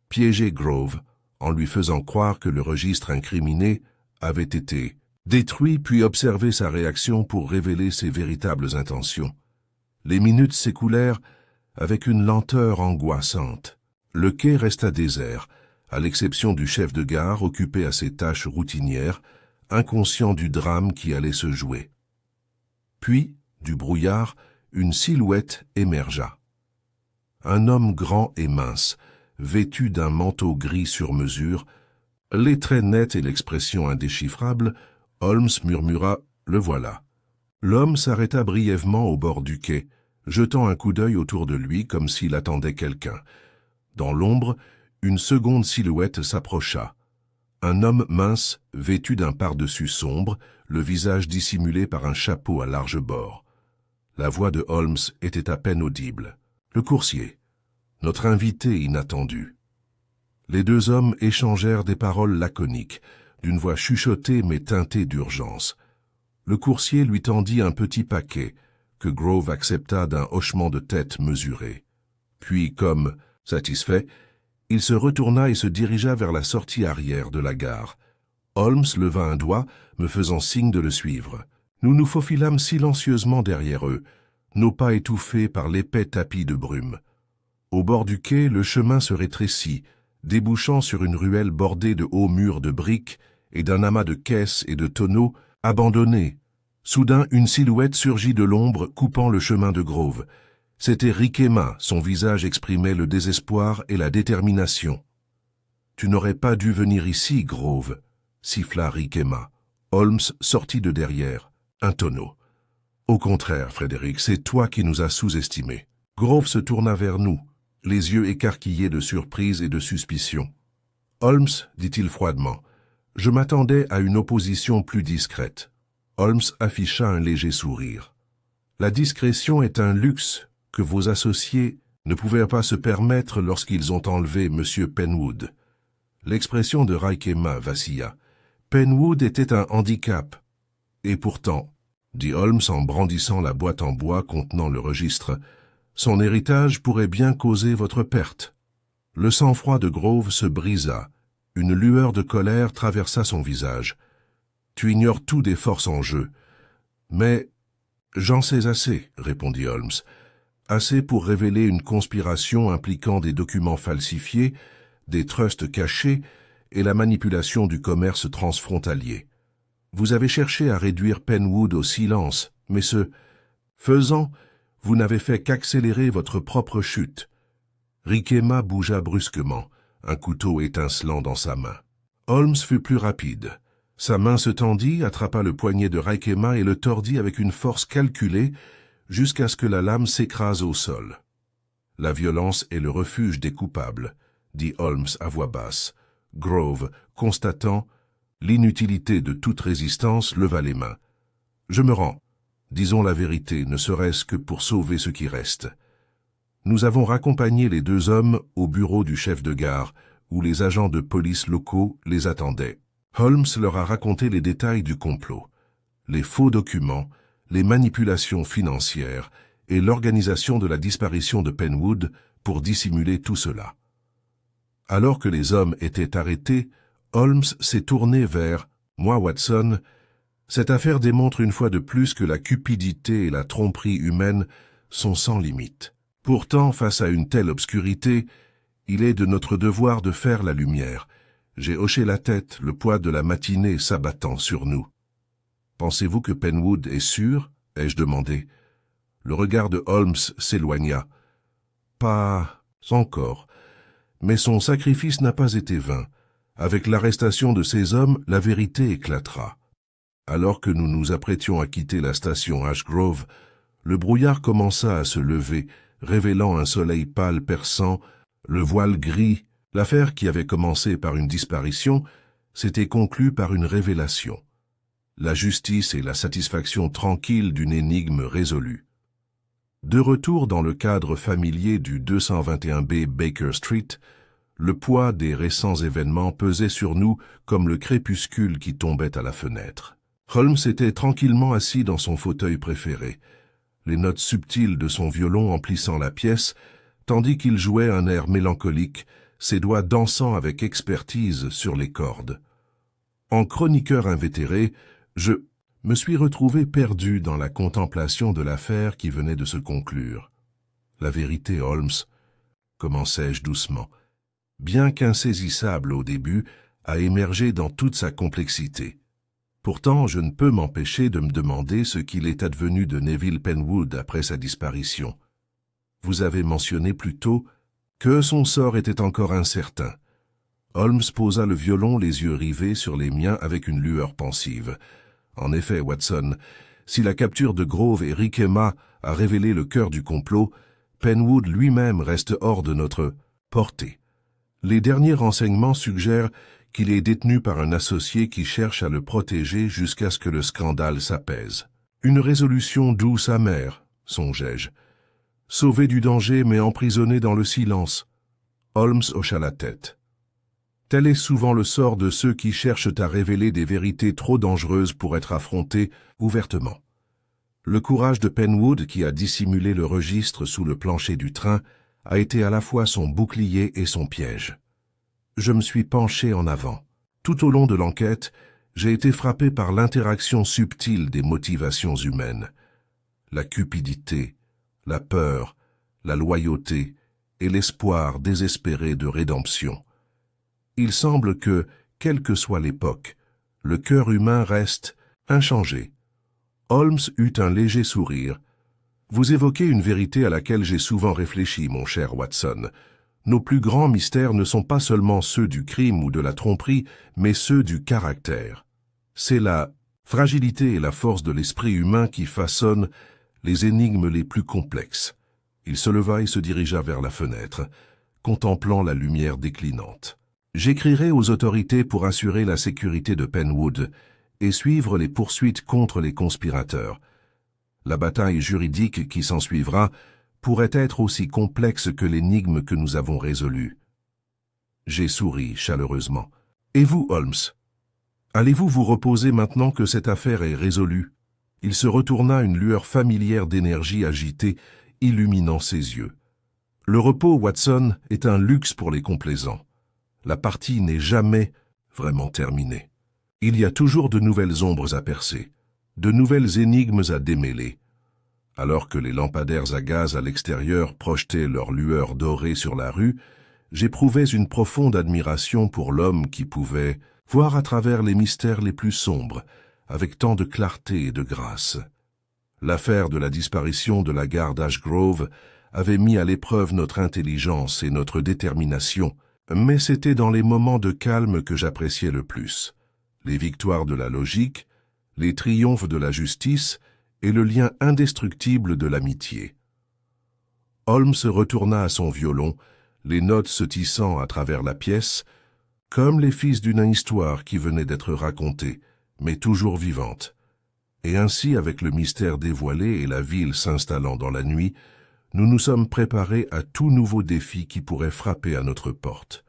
Piéger Grove en lui faisant croire que le registre incriminé avait été détruit puis observer sa réaction pour révéler ses véritables intentions. Les minutes s'écoulèrent avec une lenteur angoissante. Le quai resta désert, à l'exception du chef de gare occupé à ses tâches routinières, inconscient du drame qui allait se jouer. Puis, du brouillard, une silhouette émergea. Un homme grand et mince, vêtu d'un manteau gris sur mesure, les traits nets et l'expression indéchiffrable, Holmes murmura « Le voilà ». L'homme s'arrêta brièvement au bord du quai, jetant un coup d'œil autour de lui comme s'il attendait quelqu'un. Dans l'ombre, une seconde silhouette s'approcha. Un homme mince, vêtu d'un pardessus sombre, le visage dissimulé par un chapeau à large bord. La voix de Holmes était à peine audible. Le coursier, notre invité inattendu. Les deux hommes échangèrent des paroles laconiques, d'une voix chuchotée mais teintée d'urgence. Le coursier lui tendit un petit paquet, que Grove accepta d'un hochement de tête mesuré. Puis, comme satisfait, il se retourna et se dirigea vers la sortie arrière de la gare. Holmes leva un doigt, me faisant signe de le suivre. Nous nous faufilâmes silencieusement derrière eux, nos pas étouffés par l'épais tapis de brume. Au bord du quai, le chemin se rétrécit, débouchant sur une ruelle bordée de hauts murs de briques et d'un amas de caisses et de tonneaux abandonnés. Soudain, une silhouette surgit de l'ombre, coupant le chemin de Grove. C'était Riquema, son visage exprimait le désespoir et la détermination. « Tu n'aurais pas dû venir ici, Grove », siffla Riquema. Holmes sortit de derrière, un tonneau. « Au contraire, Frédéric, c'est toi qui nous as sous-estimés. » Grove se tourna vers nous, les yeux écarquillés de surprise et de suspicion. « Holmes, dit-il froidement, je m'attendais à une opposition plus discrète. » Holmes afficha un léger sourire. « La discrétion est un luxe que vos associés ne pouvaient pas se permettre lorsqu'ils ont enlevé M. Penwood. » L'expression de Riquema vacilla. « Penwood était un handicap. » « Et pourtant, » dit Holmes en brandissant la boîte en bois contenant le registre, « son héritage pourrait bien causer votre perte. » Le sang-froid de Grove se brisa. Une lueur de colère traversa son visage. « Tu ignores tout des forces en jeu. »« Mais j'en sais assez, » répondit Holmes. « Assez pour révéler une conspiration impliquant des documents falsifiés, des trusts cachés et la manipulation du commerce transfrontalier. Vous avez cherché à réduire Penwood au silence, mais ce faisant, vous n'avez fait qu'accélérer votre propre chute. » Riquema bougea brusquement, un couteau étincelant dans sa main. Holmes fut plus rapide. Sa main se tendit, attrapa le poignet de Riquema et le tordit avec une force calculée jusqu'à ce que la lame s'écrase au sol. « La violence est le refuge des coupables, » dit Holmes à voix basse. Grove, constatant l'inutilité de toute résistance, leva les mains. « Je me rends. Disons la vérité, ne serait-ce que pour sauver ce qui reste. » Nous avons raccompagné les deux hommes au bureau du chef de gare, où les agents de police locaux les attendaient. Holmes leur a raconté les détails du complot, les faux documents, les manipulations financières et l'organisation de la disparition de Penwood pour dissimuler tout cela. Alors que les hommes étaient arrêtés, Holmes s'est tourné vers « Moi, Watson, cette affaire démontre une fois de plus que la cupidité et la tromperie humaine sont sans limite. Pourtant, face à une telle obscurité, il est de notre devoir de faire la lumière. » J'ai hoché la tête, le poids de la matinée s'abattant sur nous. « Pensez-vous que Penwood est sûr ?» ai-je demandé. Le regard de Holmes s'éloigna. « Pas encore. Mais son sacrifice n'a pas été vain. Avec l'arrestation de ces hommes, la vérité éclatera. » Alors que nous nous apprêtions à quitter la station Ashgrove, le brouillard commença à se lever, révélant un soleil pâle perçant, le voile gris. L'affaire qui avait commencé par une disparition s'était conclue par une révélation. La justice et la satisfaction tranquille d'une énigme résolue. De retour dans le cadre familier du 221B Baker Street, Le poids des récents événements pesait sur nous comme le crépuscule qui tombait à la fenêtre. Holmes était tranquillement assis dans son fauteuil préféré, les notes subtiles de son violon emplissant la pièce, tandis qu'il jouait un air mélancolique, ses doigts dansant avec expertise sur les cordes. En chroniqueur invétéré, je me suis retrouvé perdu dans la contemplation de l'affaire qui venait de se conclure. La vérité, Holmes, commençai-je doucement, bien qu'insaisissable au début, a émergé dans toute sa complexité. Pourtant, je ne peux m'empêcher de me demander ce qu'il est advenu de Neville Penwood après sa disparition. Vous avez mentionné plus tôt que son sort était encore incertain. Holmes posa le violon, les yeux rivés sur les miens avec une lueur pensive. En effet, Watson, si la capture de Grove et Riquema a révélé le cœur du complot, Penwood lui-même reste hors de notre portée. Les derniers renseignements suggèrent qu'il est détenu par un associé qui cherche à le protéger jusqu'à ce que le scandale s'apaise. Une résolution douce amère, songeai-je. Sauvé du danger mais emprisonné dans le silence. Holmes hocha la tête. Tel est souvent le sort de ceux qui cherchent à révéler des vérités trop dangereuses pour être affrontées ouvertement. Le courage de Penwood, qui a dissimulé le registre sous le plancher du train, a été à la fois son bouclier et son piège. Je me suis penché en avant. Tout au long de l'enquête, j'ai été frappé par l'interaction subtile des motivations humaines. La cupidité, la peur, la loyauté et l'espoir désespéré de rédemption. Il semble que, quelle que soit l'époque, le cœur humain reste inchangé. Holmes eut un léger sourire. Vous évoquez une vérité à laquelle j'ai souvent réfléchi, mon cher Watson. Nos plus grands mystères ne sont pas seulement ceux du crime ou de la tromperie, mais ceux du caractère. C'est la fragilité et la force de l'esprit humain qui façonnent les énigmes les plus complexes. Il se leva et se dirigea vers la fenêtre, contemplant la lumière déclinante. J'écrirai aux autorités pour assurer la sécurité de Penwood et suivre les poursuites contre les conspirateurs. La bataille juridique qui s'ensuivra pourrait être aussi complexe que l'énigme que nous avons résolue. J'ai souri chaleureusement. Et vous, Holmes? Allez-vous vous reposer maintenant que cette affaire est résolue? Il se retourna, une lueur familière d'énergie agitée, illuminant ses yeux. Le repos, Watson, est un luxe pour les complaisants. La partie n'est jamais vraiment terminée. Il y a toujours de nouvelles ombres à percer, de nouvelles énigmes à démêler. Alors que les lampadaires à gaz à l'extérieur projetaient leur lueur dorée sur la rue, j'éprouvais une profonde admiration pour l'homme qui pouvait voir à travers les mystères les plus sombres, avec tant de clarté et de grâce. L'affaire de la disparition de la gare d'Ashgrove avait mis à l'épreuve notre intelligence et notre détermination, mais c'était dans les moments de calme que j'appréciais le plus. Les victoires de la logique, les triomphes de la justice et le lien indestructible de l'amitié. Holmes retourna à son violon, les notes se tissant à travers la pièce, comme les fils d'une histoire qui venait d'être racontée, mais toujours vivante. Et ainsi, avec le mystère dévoilé et la ville s'installant dans la nuit, nous nous sommes préparés à tout nouveau défi qui pourrait frapper à notre porte.